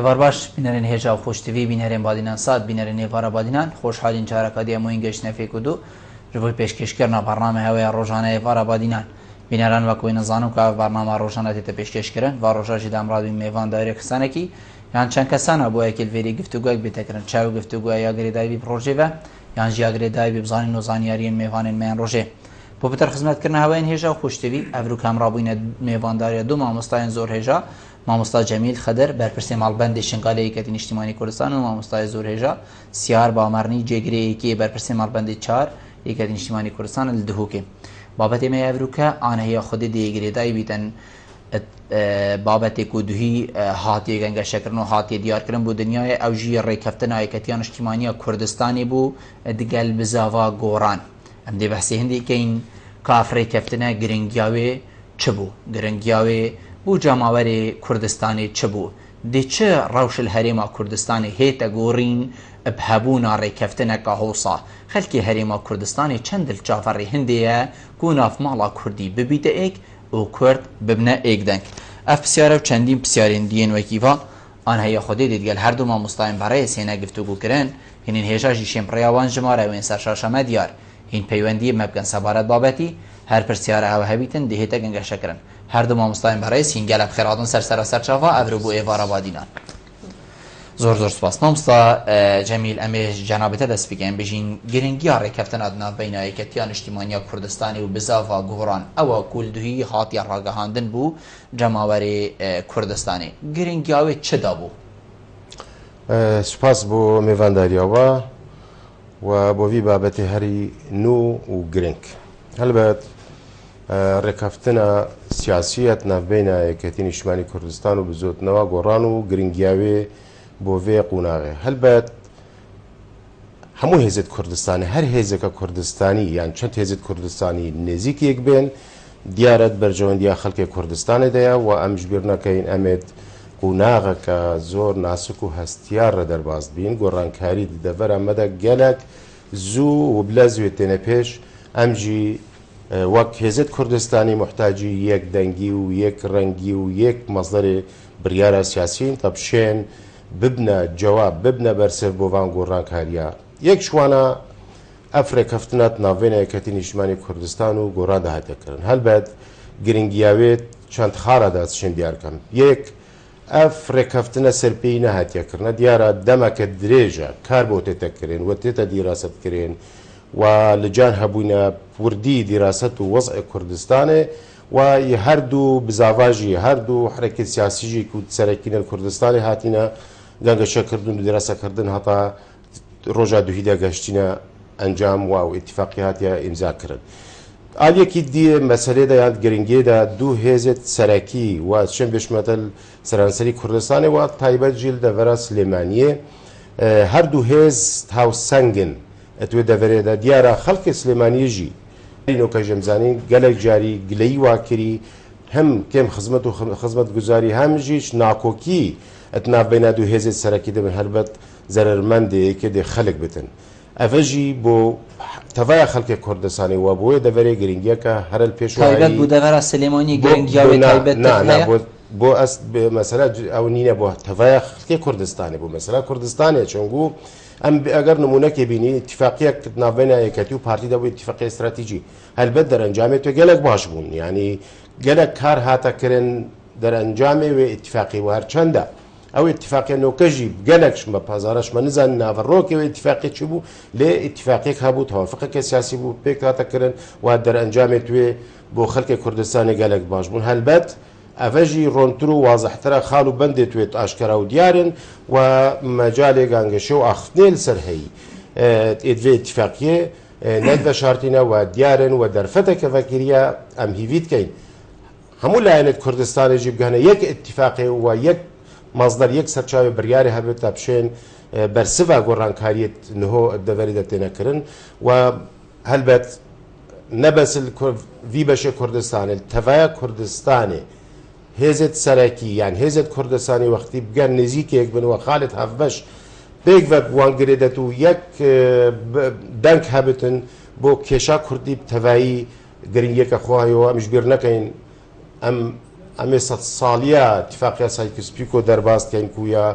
هێوار باش بینەرێن هێژا و خۆشتوی بینەرێن بادینان سات بینەرێن نێوارە بادینان خۆشحالین چارەکە دیەمۆین گەشت نەفێک و دوو ژبۆی پێشکەشکردنا بەرنامە هەوەیە ڕۆژانە هێوارە بادینان بینەران وەکوی نەزانم کە بەرنامە ڕۆژانە تێتە پێشکەشکردن و ڕۆژاژی دامڕادوی میێوان دایرە کەسانێکی یان چەند کەسانە بۆ یەکلڤێری گفتوگویەک بێتەکردن چاو گفتوگووە یا گرێدایبی ڕۆژێوە یان ژیا گرێدایبی بزانین و زانیاریان میێوانên میان ڕۆژێ بۆ بەتەر خزمەتکردن هەوایان هێژا و خۆشتوی ئەڤر و کامڕابووینە میێوانداریە دوو مامۆستایان زۆر هێژا مامۆستا جەمیل خەدەر بەرپرسێ ماڵبەندی شنگالە یەکەتی نیشتیمانی کوردستان و مامۆستای زۆر هێژا سیار بامەڕنی جێگرەیەکی بەرپرسێ ماڵبەندی 4 یەکەتی نیشتیمانی کوردستان لە دهوکێ بابەتێ مە ئەڤروکە ئانەیە خودی دێگرێدای بیتەن بابەتێک و دوهی هاتیە گەنگەشەکردن و هاتیە دیارکردن بۆ دنیای ئەو ژیە ڕێکەفتنە یەکەتیان نیشتیمانیە کوردستانی بوو دگەل بزاوا گۆڕان ئەم دێ بەحسێ هەندێکین کافڕێکەفتنە گرنگیاوێ چ بوو گرنگیاوێ بوو جاماوەری کوردستانی چ بوو دێ چ ڕەوشل هەرێما کوردستانی هێتە گۆڕین بهەبوونا ڕێکەفتنەکە هەوسا خەلکی هەرێما کوردستانی چەند دڵچافەڕی هەندەیە کو نافماڵا کوردی ببیتە ئێک و کورد ببنە ئێک دەنگ ئەف پرسیارە و چەندین پرسیارین دیێن وەکیڤا ئان هەیە خودی دێتگەل هەردوو مامۆستایان بەڕێز هێنە گفتوگوکردن هینین هێژاژی شێمپڕیاوان ژمارەوێن سەر شاشەمە دیار هین پەیوەندی مەبگەن سەبارەت بابەتی هەر پرسیارە هەوە هەبیتن دێهێتە گەنگەشەکردن هەردوو مامۆستایان بەڕێز هین گەلە بخێراتن سەرسەرە سەرچاوا ئەڤرو بۆ ئێوارە بادینان زۆر زۆر سپاس مامۆستا جەمیل ئەمێ جەنابەتە دەست بکەین بژین گرنگیا ڕێکەفتنە ناوبەینە یەکەتیان نیشتیمانیە کوردستانی و بزاوا گۆڕان ئەوە کولدوهی هاتیە ڕاگەهاندن بوو جەماوەری کوردستانی گرنگیاوێ چدا بوو سپاس بۆ میێوانداریەوە و بۆ وی بابەتی هەری نو و گرنگ هەلبەت ڕێکەفتنە سیاسیەت ناوبەینە یەکەتی نیشتیمانی کوردستان و بزۆتنەوە گۆڕان و گرنگیاوێ بۆ vê قوناغێ هەلبەت هەموو هێزت کوردستانی هەر هێزەکە کوردستانی یان چەند هێزت کوردستانی نێزیکێک بێن دیارەت بەرژەوەندیە خەڵکی کوردستانی دەیە و ئەم ژبیر نەکەین ئەمێت قوناغەکە زۆر ناسک و هەستیارە دەرباز بین گۆڕانکاری دەڤەرە مەدە گەلک زوو و بلەزوێت تێنە پێش ئەمژی وەک هێزت کوردستانی محتاجی یەک دەنگی و یەک ڕەنگی و یەک مەزدەرێ بریارە سیاسین تەپشێن ببنە جواب ببنە بەرسەر بۆ وان گۆڕانکاریە یەک شوانە ئەف ڕێکەفتنەت ناوبەینە یەکەتی نیشتیمانی کوردستان و گۆڕان داهاتەکردن هەلبەت گرنگیاوێت چەند خاڕەدا چێن دیارکەم یەک ئەف ڕێکەفتنە سەرپێی نەهاتیەکردنە دیارە دەمەکە درێژە کار بۆ تێتەکردن و تێتە دیراستکردن و لەجان هەبووینە وردی دیراست و وەزع کوردستانێ و هەردوو بزاواژی هەردوو حرەکەت سیاسیژی و سەرەکینە کوردستانی هاتینە گەنگەشەکردن و دیراسەکردن هەتا ڕۆژا دوهیدا گەشتینە ئەنجام و ئیتیفاقی هاتیە ئیمزاکردن ئالێکی دیێ مەسەلێدا یان گرنگێدا دوو هێزت سەرەکی و چەند بێشمەتەل سەرانسەری کوردستانی و تایبەت ژیل دەڤەرە سلێمانیە هەردوو هێز هاوسەنگن ئەتوێ دەڤەرێدا دیارە خەڵکی سلێمانیەژی نۆکە ژەمزانی گەلێک جاری گلەی واکری هەم کێم خزمەت و خزمەت گوزاری هەمژیش ناکۆکی ئەتنابێنە دوو هێزت سەرەکی دەبن هەربەت زەرمەندێکە دێ خەلک بتن ئەڤەژی بۆ تەڤایە خەڵکی کوردستانی وە بۆیە دەڤەرێ گرنگیەکە هەرل پێش تایبەت بوو دەڤەرە سلێمانی گرنگیاوێ تایبەت بۆ ئەست مەسەلا ئەو نینە بۆ تەڤایە خەڵکی کوردستانی بوو مەسەلا کوردستانی چۆنگو ئەم ئەگەر نمونەکێ بینی اتفاقیەک ناوبەینە یەکەتی و پارتی دەبوو اتفاقی استراتیژی هەلبەت دەرەنجامێت تۆ گەلک باش بوون ینی گەلک کار هاتەکردن دەرەنجامێ وێ اتفاقی وار چەندە ئەو اتفاقی نۆکەژی گەلکش بە پازارەشمە نزان ناڤڕۆکەوە اتفاقی چ بوو لێ اتفاقێک هەبوو تەوافقێکی سیاسی بوو پێک هاتەکردن و دەرەنجامێت توێ بۆ خەڵکی کوردستانی گەلک باش بوون هەلبەت ئەڤەژی ڕۆنتر و وازەحترە خاڵ و بەندێت توێت ئاشکرا و دیارن و مەجالێ گانگەشە و ئاختنێل سەرهەیی ئێدوێ اتفاقیە نەت بە شارتینە و دیارن و دەرفەتەکە ڤەکریە ئەم هیویتکەین هەموو لایەنێت کوردستانێژی بگەنە یەک اتفاقی و یەک مەزدەر یەک سەرچاوی بڕیاری هەبێت تا بشێن بەرسڤە گۆڕانکاریت نهۆ دەڤەری دەتێنەکردن و هەلبەت نەبەسل وی بەشێ کوردستانی تەڤایە کوردستانی هێزت سەرەکی یان هێزت کوردستانی وەختی بگەن نزیکێک بن و خاڵت هەفبەش پێک بە وانگرێدەت و یەک دەنگ هەبتن بۆ کێشا کوردی تەڤایی گرنگیەکە خۆهایەوە ئەمش بیر نەکەین ئەم ئەمێ سەد ساڵیە اتفاقیە سایکسپیکۆ دەرباز کەین کویە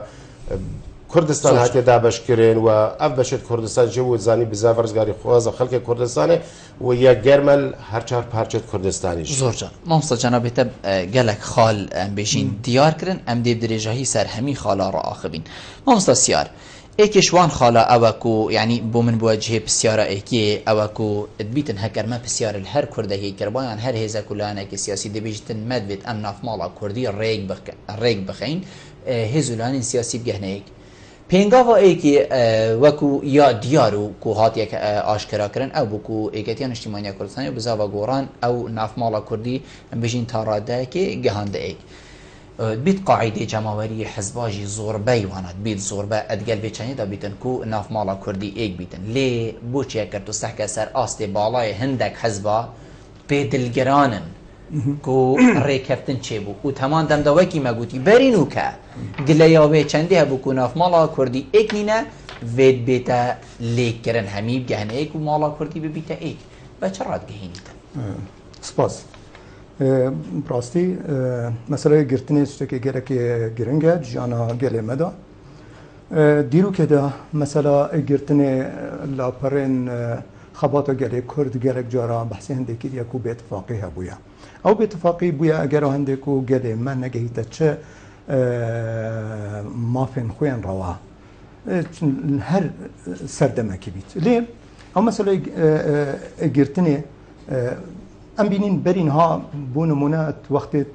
کوردستان هاتی دابشکرین و اف بشت کوردستان جو زانی بزاف رزگاری خواز خلق کوردستانه و یا گرمل هر چهار پارچه کوردستانیش زور جان مامستا جنابی تب گلک خال ام بیشین دیار کرن ام دیب درجهی سر همی خالا را آخبین مامستا سیار ایکشوان خالا اوکو یعنی بو من بوجهه بسیارا ایکی اوکو ادبیتن هکرمه بسیار الهر کرده هی کربایان هر هیزا کلانه که سیاسی دبیجتن مدوید ام ناف مالا کردی ریگ بخین هزولان سیاسی بگهنه ایک پینگاوا ایکی وکو یا دیارو کو هاتی آشکرا کرن او بکو ایکتیان اجتماعی کردستانی و بزاوا گوران او ناف مالا کردی بجین تاراده که گهانده ایک بیت قاعده جماوری حزباجی زوربه واند بیت زوربه ادگل بیچنی دا بیتن کو ناف مالا کردی ایک بیتن لی بوچه کرتو سحک سر آست بالای هندک حزبا بدلگرانن کو ریکفتن چه بو و تمام دم دوکی مگوتی برینو که گلیاوه چندی هبو کو ناف مالا کردی ایک نینه وید بیتا لیک کرن همیب گهن ایک و مالا کردی ببیتا ایک بچه راد گهینیتن سپاس براستی مثلا گرتنی که گره که گرنگه جانا گله مدا دیرو که ده مثلا گرتنی لاپرین خباتا گله کرد گرک جارا بحثی هنده که دیگه کو به اتفاقی هبویا او به اتفاقی بویا اگر هنده کو گله من نگهیتا چه مافن خوین روا هر سردمه که بیت لی او مثلا گرتنی ام بینین برین ها بو نمونه وقتی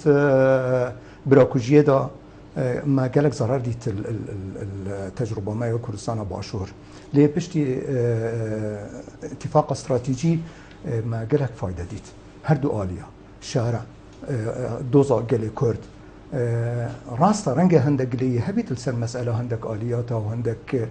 براکوژیه دا ما گلک ضرر دیت التجربه ما کردستان باشور لی پشتی اتفاق استراتیجی ما گلک فایده دیت هر دو آلیا شارع دوزا گلی کرد راست رنگ هندک لی هبیت السر مسئله هندک آلیاتا و هندک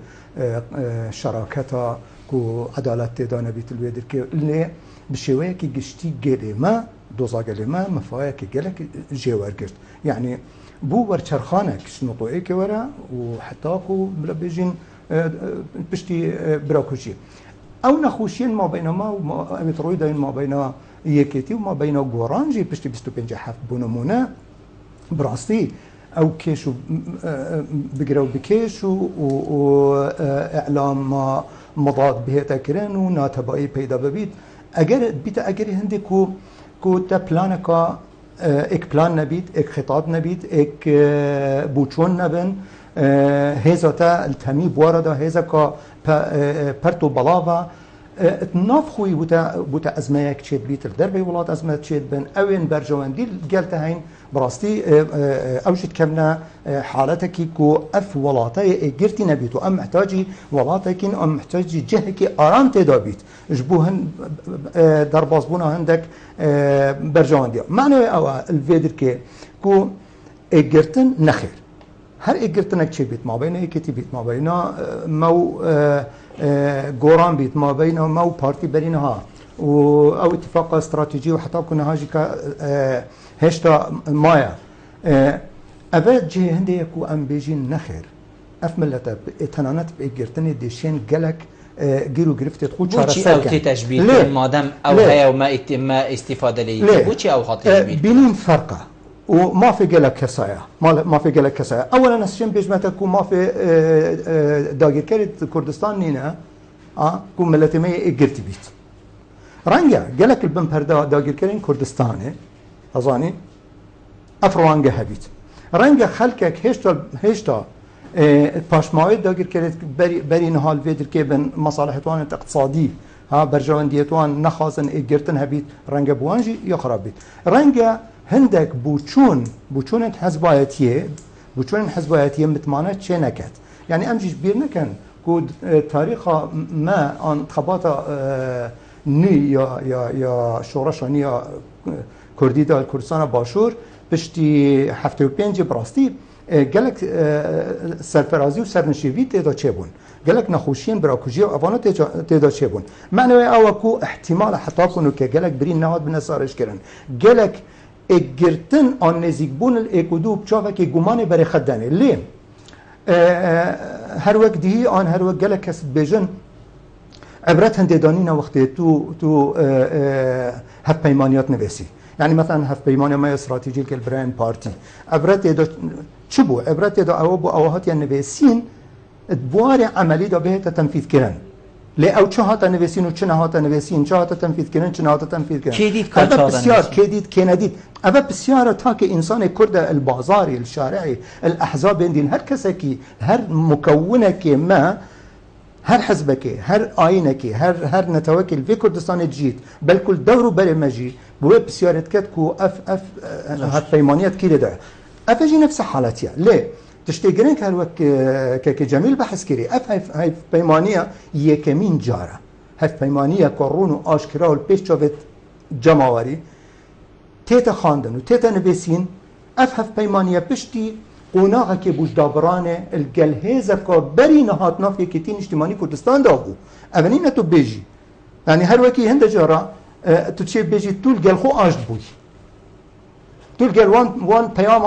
شراکتا کو عدالت دانه بیت الویدر که لی بشويه كي جشتي قليما دوزا قليما مفايا كي قلك جيوار قرت يعني بو ورشرخانك شنطو ايكي ورا وحتاكو بلا بيجين بشتي براكوشي او نخوشين ما بين ما ومترويدين ما بين يكيتي وما بين غورانجي بشتي بستو بنجا حف بونمونا براستي او كيشو بقراو بكيش واعلام مضاد به تكرن وناتبائي بيدا ببيت اگر بیت اگر هندی کو تا پلان کا ایک پلان نبید ایک خطاب نبید ایک بوچون نبن هزا تا التمی بواردا هزا کا پرتو بلاوا ناف خوی بوتا ازمه یک چید بیتر در بی ولاد ازمه چید بن اوین برجواندی گلت هین براستی اوجد کمنا حالتك كو اف ولاطي جرتي نبيتو ام محتاجي ولاطي ام محتاجي جهك ارام تدابيت جبوهن دربازبونا هندك برجواندي معنى او الفيدر كي كو جرتن نخير هر اجرتنك شي بيت ما بين ايكتي بيت ما بين مو غوران بيت ما بين مو بارتي بينها او اتفاق استراتيجي وحتى كنا هاجي هشتا مايا ابد جي هندي يكو ام بيجين نخير اف ملتا تنانت بيجرتني ديشين جلك جيرو جرفت تخو شهر او تشبيه مادام او هي وما استفاده لي بوشي او خاطر تشبيه بينين فرقه وما في جلك كسايا ما في جلك كسايا اولا نسجن بيجمتكو ما في داغير كرت كردستان نينا كو ملتي مي جرتي بيت رانجا جلك البن بردا داغير كرين كردستاني أظاني أفروانجا هبيت رنجا خلقك هشتا باشماوي داغير كريت بري نهال فيدر كيبن مصالحتوان اقتصادي ها برجوانديتوان نخازن اجرتن هبيت رنجا بوانجي يخرب بيت رنجا هندك بوچون حزبايتيه متمانه چه نكت يعني امجيش بير نكن كود تاريخ ما ان انتخابات ني یا شورشانی یا کردی دال کردستان باشور پشتی 75 براستی گلک سرفرازی و سرنشیوی تیدا چه بون گلک نخوشین براکوژی و افانا تیدا چه بون معنی او کو احتمال حتی کنو که گلک برین نهاد بنسارش کرن گلک اگرتن آن نزیک بون الاکودو بچافه که گمان بری خدنه لی هر وقت دیهی آن هر وقت گلک کس بیجن عبرت هنددانينا وقتی تو هف پیمانیات نویسی يعني مثلا هف پیمانی ما استراتژیک البراین پارتی عبرت بوو عبرەتێ دا ئەوە بۆ ئەوە هاتیان نوێسین بوارێ عملی دا بهێتە تەنفیذکردن لێ ئەو چ هاتە نوێسین و چ نەهاتە نوێسین چ هاتە تەنفیذکردن چ نهاتە تەنفیذکردن ئەبە پرسیار کێدیت کێنەدیت ئەبە پرسیارە تاکە ئینسانێک کوردە البازاری الشارعی الأحزاب بێندین هەر کەسێکی هەر مکونێکی ما هەر حزبێکی هەر ئاینێکی هەر نەتەوەکی لێ کوردستانی جیت بەلکل دەور و بەرێ مەژی بۆیە پرسیارت کرد و ئەف هەرپەیمانیەت کی لێدا ئەفەژی نفس حالەتیە لێ تشتێ گرنگ هەر وەک کەکە جەمیل بەحث کردی ئەف هەرپەیمانیە یەکەمین جارە هەرپەیمانیە کە ڕوون و ئاشکرا و پێش چاوێت جەماوەری تێتە خواندن و تێتە نوێسین ئەف هەرپەیمانیە پشتی قۆناغێکی بوجدابڕانێ الگەلهێزەکە بەری نەهات نافێکێتی نیشتیمانی کوردستاندا بوو ئەڤەنی نەتۆ بێژی یعنی هەر وەکی هەندە جارە تو چێ بێژی تو گەلخۆ ئاشت بووی تو الگەل وان پەیام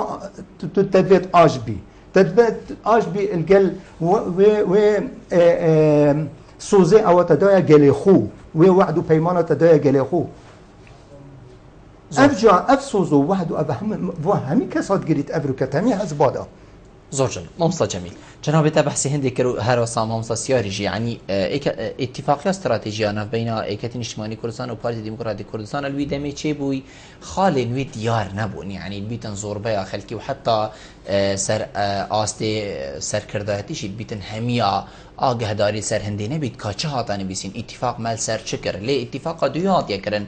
تو تەدوێت ئاش بی تەدوێت ئاش بی الگەل وێ سۆزێ ئەوە تەدایە گەلێخۆ وێ وعد و پەیمانە تەدایە گەلێخۆ ئەفجا ئەف سۆز و وعد و ئەڤە هەمی کەسات گریت ئەڤروکەت هەمی هەزبادا زۆر جن مامۆستا جەمیل جنابێتە بەحسی هەندێک کرد و هەروەسا مامۆستا سیاریژی یعنی اتفاقی استراتیژیانە بەینە ئەیکەتی نیشتیمانی کوردستان و پارتی دیموکراتی کوردستان الوی دەمێ چێ بووی خاڵێ نوێ دیار نەبوون یعنی بیتن زۆربەیە خەلکی و حتا سەر ئاستێ سەرکردایەتیشی بیتن هەمیە ئاگەهداری سەر هەندێ نەبیت کا چه هاتانە بیسین ئیتیفاق مەل سەر چ کرد لێ ئیتیفاقا دوی هاتیەکردن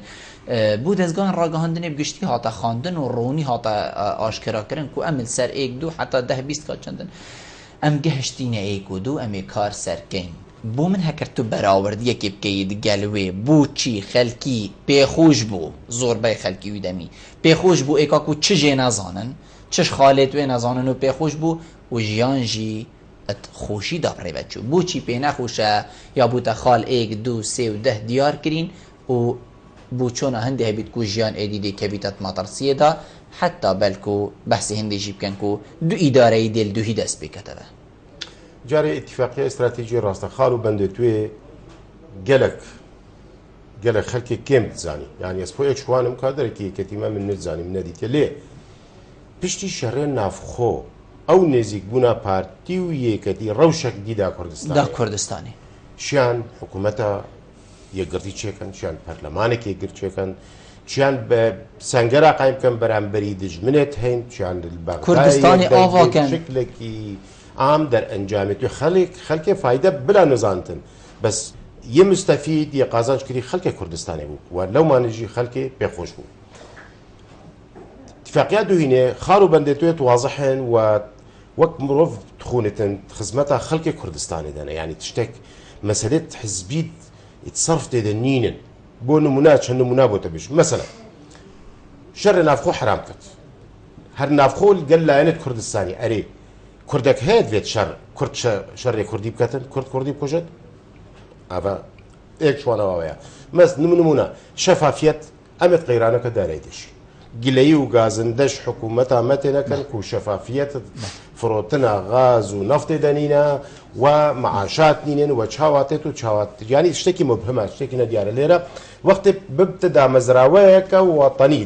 بوو دەستگان ڕاگەهاندنێ گشتی هاتە خواندن و ڕوونی هاتە ئاشکراکردن و ئەمل سەر ئێک دوو حتا 10-20 کات چەندن ئەم گەهشتینە ئێک و دوو ئەمێ کار سەرکەین بۆ من هەکرد تو بەراوردیەکی بکەیت گەلوێ بۆچی خەلکی پێخۆش بوو زۆربەی خەلکی وی دەمی پێخۆش بوو ئێکاک و چ ژێ نازانن چش خاڵێت وێ نازانن و پێخۆش بوو و ژیانژی خۆشی داپڕێبەت چوو بۆچی پێ نەخۆشە یا بووتە خاڵ ئێک دوو سێ و 10 دیار کرین و بۆ چۆنە هەندێ هەبیت و ژیان ئێدیدێ کە بیتەت ماتەرسیەدا حتا بەلکو بەحسی هەندێکی بکەن و دوو ئیدارەی دێل دووهی دەست بکەتەوە جارێ ئیتیفاقیە استراتیژی ڕاستەخاڵ و بەندێتوێ گەلک خەلکی کێم بزانی یعنی ئەس بۆ یەک شوانم کادرێکی یەکەتیمە من نزانیم نەدیتە لێ پشتی شەڕێ نافخۆ ئەو نێزیک بوونا پارتی و یەکەتی ڕەوشێک دیدا کوردستانی شیان حکوومەتە یەکگرتی چێکەن چیان پەرلەمانێک یەکگرت چێکەن چیان بە سەنگەرا قایم بکەن بەرامبەری دژمنێت هەین چیان کوردستانی ئاواکەن شکلێکی ئام دەرئەنجامێت و خەڵکێ فایدە بلا نزانتن بەس یە مستەفید یە قازانجکردی خەڵکی کوردستانی بوو و لەومانژی خەڵکێ پێخۆش بوو اتفاقیات دوهینێ خاڵ و بەندێتوێت وازەحن و وەک مرۆڤ تخونێتن خزمەتە خەڵکی کوردستانی دەنە یعنی تشتێک مەسەلێت حزبیت يتصرف تيدا نينن بو نمونات شنو نمونا بو تبيش مثلا شر نافخو حرام كت هر نافخو قال لا ينت كردستاني اري كردك هاد فيت شر كرد شر كردي بكتن كردي بكوجت افا ايك شوانا وايا مس نمونا شفافيت امت غيرانك داريدش قلي وغازندش حكومتها متنا كان كو شفافيت فروتنا غاز ونفط دنينا ومعاشات نينين وشهواتت وشهوات يعني شتكي مبهمه شتكي نديار ليره وقت ببتدا مزراويك وطني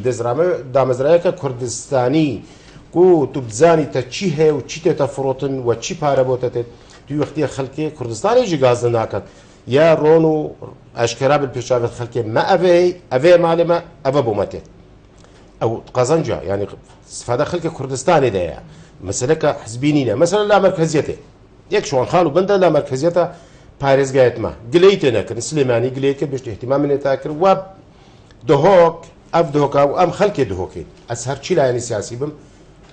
دا مزراويك كردستاني كو تبزاني تشيه وتشيت تفروتن وتشي باربوتت دي وقت خلكي كردستاني يجي غاز ناكت يا رونو اشكرا بالبيشافت خلكي ما افي معلمه افا بومتت او قازنجا يعني استفاده خلك كردستاني ده مسألة حزبينينا مثلا لا مركزيته يك شلون خالو بندا لا مركزيته باريس جايت ما قليتنا كان سليماني قليت بيش اهتمام من تاكر و دهوك اف دهوك او ام خلك دهوكين اسهر شي يعني سياسي بم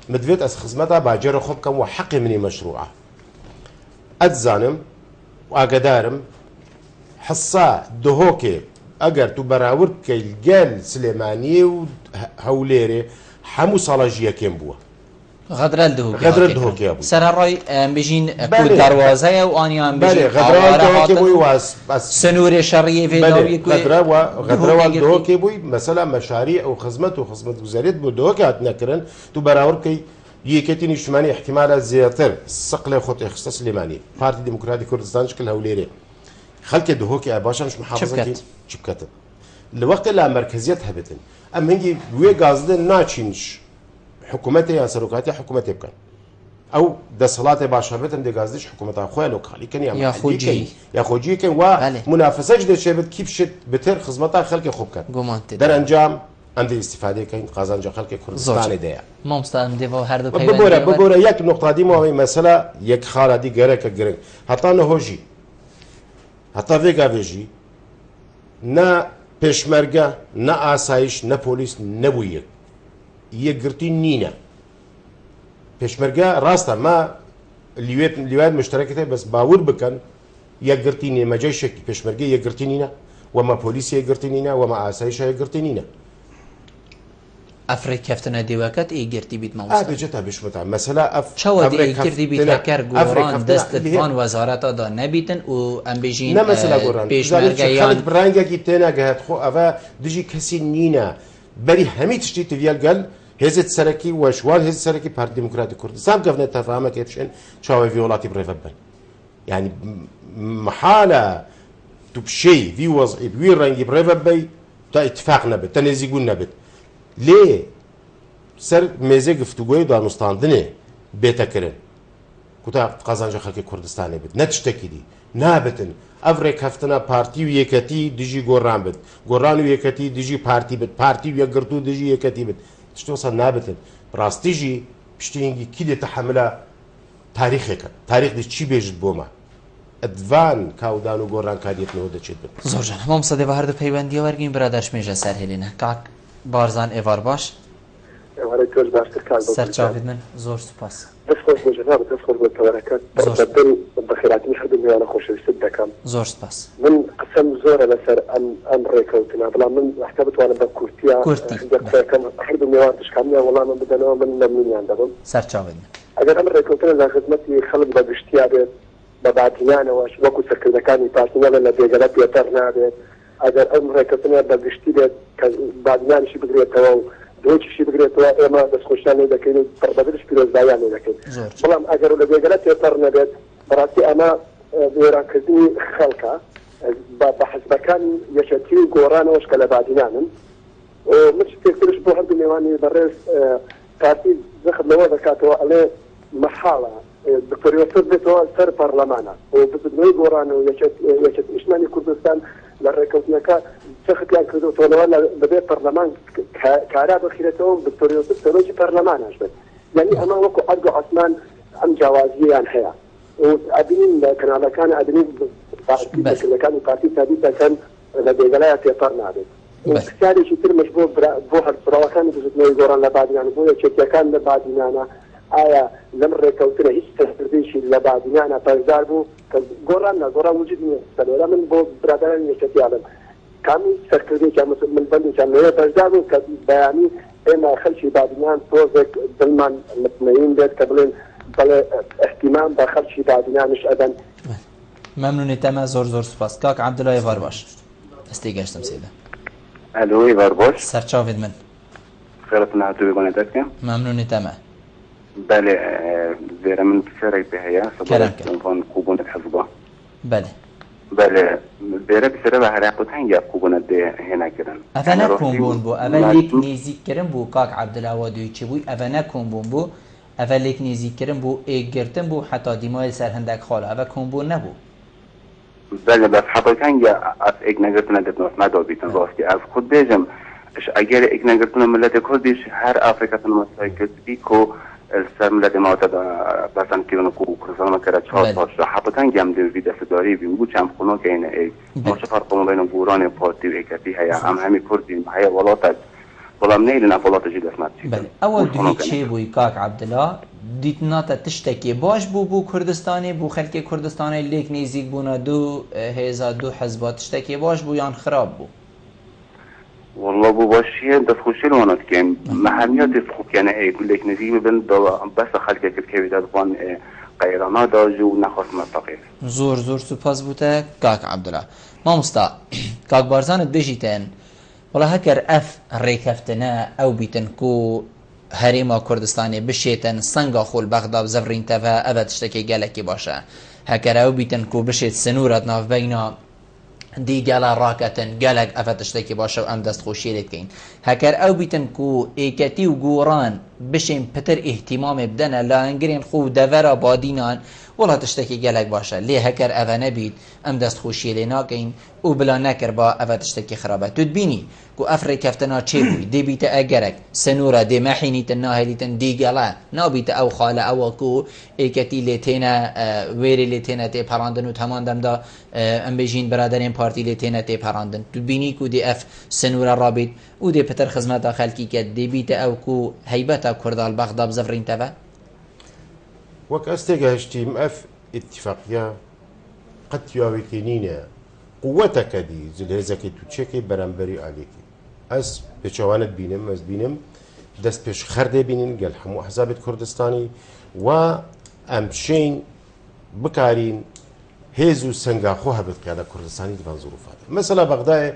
مدفيت اس خدمتها باجر خب كم وحقي مني مشروعه اتزانم واقدارم حصا دهوكي اگر تو براورد كالجال سليماني وهوليري حمو صلاجيه كم بوا غدر الدهوكي ابو سر الراي بيجين كل دروازه وانيان بيجين غدر الدهوكي واس سنور شرعيه في دوري غدر الدهوكي بوي مثلا مشاريع وخدمات وزاريه بدهوكي اتنكرن تو براورد كي يكتين اجتماعي احتمال زياتر السقله خط اختصاص سليماني بارتي ديمقراطي كردستان شكل هوليري خلك دهوكي باشا مش محافظتي شبكت الوقت اللي مركزيات هبتن ام هنجي وي غازدن ناچينش حكومتي يا سروكاتي حكومتي بكن ئەو دەسەڵاتی باشەبێتن دەگازش حکوومەتان خۆی لۆکالیکەن یا خۆجیکەن وا منافسەش دەچێت کی بشێت بتر خزمەتا خەڵکی خۆ بکەن دەرەنجام ئەندی ئیسیفادەکەین قازانجا خەڵکی کوردستانی دەیە ببۆرە یەک نقطادیمەوەی مەسەلا یەک خاڵادی گەرەکە گرنگ هەتا نەهۆژی هەتا vێگاێژی نە پێشمەرگە نە ئاسایش نە پۆلیس نەبوو یەکگرتی نینە پێشمەرگە ڕاستە ما لیوان مشتەرەکەتێ بەس باور بکەن یەکگرتی نێمەجای شێکی پێشمەرگە یەکگرتی نینە وەمە پۆلیسی یەکگرتی نینە وەمە ئاسایش یەکگرتی نینە ئەفرەی کەفتنە دیوەکەت ئیگرتی بیت ماوەجێت تا بشمتان مەسەلا چاوەگرتی بیتەکەر گۆڕان دەستتوان وەزارەتەدا نەبیتن و ئەمبێژین نەمەسەلا گۆڕان پێشمەرگەیان بڕانگەکی تێناگەهات خۆ ئەوە دژی کەسی نینە بەری هەمی تشتی تڤالگەل هێزت سەرەکی وەشوال هێز سەرەکی پارتی دموکراتی کوردستان گەڤنە تەفاهمەکە بشێن چاوەی وڵاتی بڕێڤە بن یعنی محالە تو بشەی وی وەزعی وی ڕەنگی بڕێڤە بی تا ئیتفاق نەبێت تا نێزیگون نەبێت لێ سەر مێزێ گفتوگۆی دانوستاندنێ بێتەکردن کوتا قازانجا خەڵکی کوردستانی بێت نە تشتێکی دی نابێتن ئەف ڕێککەفتنە پارتی و یەکەتی دژی گۆڕان بێت گۆڕان و یەکەتی دژی پارتی بێت پارتی و یەکگرتو و دژی یەکەتی بێت تشتۆسە نابێتن ڕاستیژی پشتینگی کی دێتە حەملە تاریخێکە تاریخی چی بێژت بۆمە ئەدوان کاودان و گۆڕان کاریەتنەوە دەچێت بن زۆرجان هەموو سەدە بە هەردوو پەیوەندیە وەرگین برادر شمێژە سەر هێلینە کاک بارزان ئێوار باش سەرچاوید من زۆر سوپاس بەخێراتی هەردوو میوانە خۆشەویست دەکەم زۆر سپاس من قسەم زۆرە لەسەر ئەم ڕێکەوتنە بەڵام من حتا بتوانم بە کورتیا هەردوو میوان تشکامیان وەڵامم بدەنەوە من مەمنونیان دەبم سەرچاوید من ئەگەر ئەم ڕێکەوتنە لە خزمەتی خەڵک بە گشتیا بێت بە باتیانەوەش وەکو سەرکردەکانی پارتیە لە بێگەرە پێتەر نابێت ئەگەر ئەم ڕێکەوتنە بە گشتی بێت کە بادیانیشی بگرێتەوە و دۆچیشی بگرێتەوە ئێمە دەستخۆشیان لێ دەکەین و پڕبەدرش پیرۆزبایان لێ دەکەین بەڵام ئەگەر لە بێگەرە پێتەر نەبێت بەڕاستی ئەمە وێرانکردنی خەڵکە بە حزبەکانی یەکێتی و گۆڕانەوەش کە لە بادینانن من پێکترش بۆ هەردوو میوانی بەڕێز پارتی زەخت لەوە دەکاتەوە ئەڵێ مەحاڵە دکتۆریۆسەر بێتەوە سەر پەرلەمانە و بزنەوەی گۆڕان و یەکێت نیشتمانی کوردستان لە ڕێکەوتنەکە سەختیان کردوتەوەەوە لەبێ پەرلەمان کارا بخیرێتەوە دکتۆریۆسەر سەرۆکی پەرلەمانەش بێت یعنی ئەمە وەکو ئەرگ و عەسمان ئەم جیاوازییان هەیە ئەبینین لە کەناڵەکان ئەبینین پارتیەکان و پارتی تادی دەکەن لە بێگەلایە پێپەر نابێت کارێکی ترمەش بۆ هەرسراوەکانی بزنەوەی گۆڕان لە بادیانە بۆ یەکێتیەکان لە بادینانە ئایا لەم ڕێکەوتنە هیچ تەسەردێکی لە بادینانە پەرزار بوو کە گۆڕان وجود نییە سەرۆرە من بۆ برادران یەکێتیاڵم کامی سەرکردێکیان من بەندێکیان لەوێ پەرزار بوو کە بەیانی ئێمە خەڵکی بادینان تۆزێک دڵمان مطمئین بێت کە بڵێن بەڵێ احتیمام بە خەڵکی بادینانش ئەدەن مەمنونی تەمە زۆر زۆر سوپاس کاک عەبدوڵڵا ئێوار باش دەستی گەشتم سێدە ئەلۆ ئێوار باش سەرچاوید من خێرەتتون هاتوو بێگۆنێ دەکەم مەمنونی تەمە بەێ زێرە من پرسیارێک پێ هەیە سەبان کوبوونت حەزبە بەێ بەێ بێرە پرسیارە بە هەراقوت هەنگیا کوبوونەت دێ هێناکردن ئەڤە نەکۆمبوون بوو ئەڤە لێک نێزیکردن بوو کاک عەبدوڵڵا دوویچی بووی ئەڤە نەکۆمبوون بوو ئەڤە لێک نێزیکردن بوو ئێگرتن بوو حتا دیمای سەر هەندێک خاڵ ئەڤە کۆمبوون نەبوو بەێ بەس حەڵەکانگە ئەس ئێک نەگرتنە دەتنەوە نادۆبیتن ڕاستی ئەس خود بێژم ئەگەر ئێک نەگرتنە ملەتی کوردیش هەر ئافریقەتن مەسای کردی کۆ سەر ملەتی ماوەتە بەسەندکردن و کوردستانەکەرە 4 سال حەڵەکانگەم دەوی دەستداری بی بوو چەند خونۆکەینە ئێک مۆچە فەرقۆمە بین گۆڕانی پارتی و ئێکەتی هەیە ئەم هەمی کوردی هەیە وڵاتە بەڵام نەیلنا وڵاتەجی دەسمات ئەوە دوی چێ بووی کاک عەبدوڵڵا دیتناتە تشتێکی باش بوو کوردستانی بوو خەلکی کوردستانی لێک نێزیک بوونە دوو هێزا دوو حەزبات تشتێکی باش بوو یان خراپ بوو والله بو باشیه دەستخۆشی لەوانەت کەین مەهەمیەتی خوکیانە لێک نزیک ببن بەسە خەلکێکرد کەوی دەبوان قەیراناداژ و نەخواست مەستەقیر زۆر زۆر سوپاس بووتە کاک عەبدوڵڵا مامۆستا کاک بارزانت بژیتن وڵا هەکەر ئەف ڕێکەفتنە ئەو بیتن کو هەرێما کوردستانی بشێتن سەنگا خۆل بەغدا بزەڤڕینتەڤە ئەڤە تشتێکی گەلێکی باشە هەکەر ئەو بیتن کو بشێت سنوورەت ناوبەینا دی گەلا ڕاکەتن گەلک ئەفە تشتێکی باشە و ئەم دەستخۆشیێ لێتکەین هەکەر ئەو بیتن و ئێکەتی و گۆڕان بشین پتر ئیحتیمامێ بدەنە لە ئەنگرێن خو دەڤەرە بادینان وڵا تشتێکی گەلک باشە لێ هەکەر ئەvە نەبیت ئەم دەستخۆشیێ لێ ناکەین و بلا نەکرد بە ئەvە تشتێکی خراپە توت بینی و ئەفرێ کەفتەنا چێ بووی دێبیتە ئەگەرەك سنوورە دێمەحینیتن ناهێلیتن دیگەڵە نابیتە ئەو خاڵە ئەوەکو ئێکەتی لێ تێنە وێرێ لێ تێنە تێپەڕاندن و هەمان دەمدا ئەم بێژین برادەرێن پارتی لێ تێنە تێپەڕاندن تو بینی و دێ ئەف سنوورە ڕابیت و دێ پتر خزمەتە خەلکی کە دێبیتە ئەوکو هەیبەتە کوردال بەغدا بزەفرینتەوە وەک ئەس تێگەهشتیم ئەف ئیتیفاقیە قەت یاوێتێنینە قووەتەکە دی زلهێزەکەی تو چێکی بەرامبەری ئالێکی ئەس پێچەوانت بینم ئەس بینم دەست پێش خەردێ بینین گەل هەموو حزابێت کوردستانی و ئەم شین بکارین هێز و سنگاخۆ هەبێت کە لە کوردستانی دیوان زوروفاتە مەسەلا بەغدایە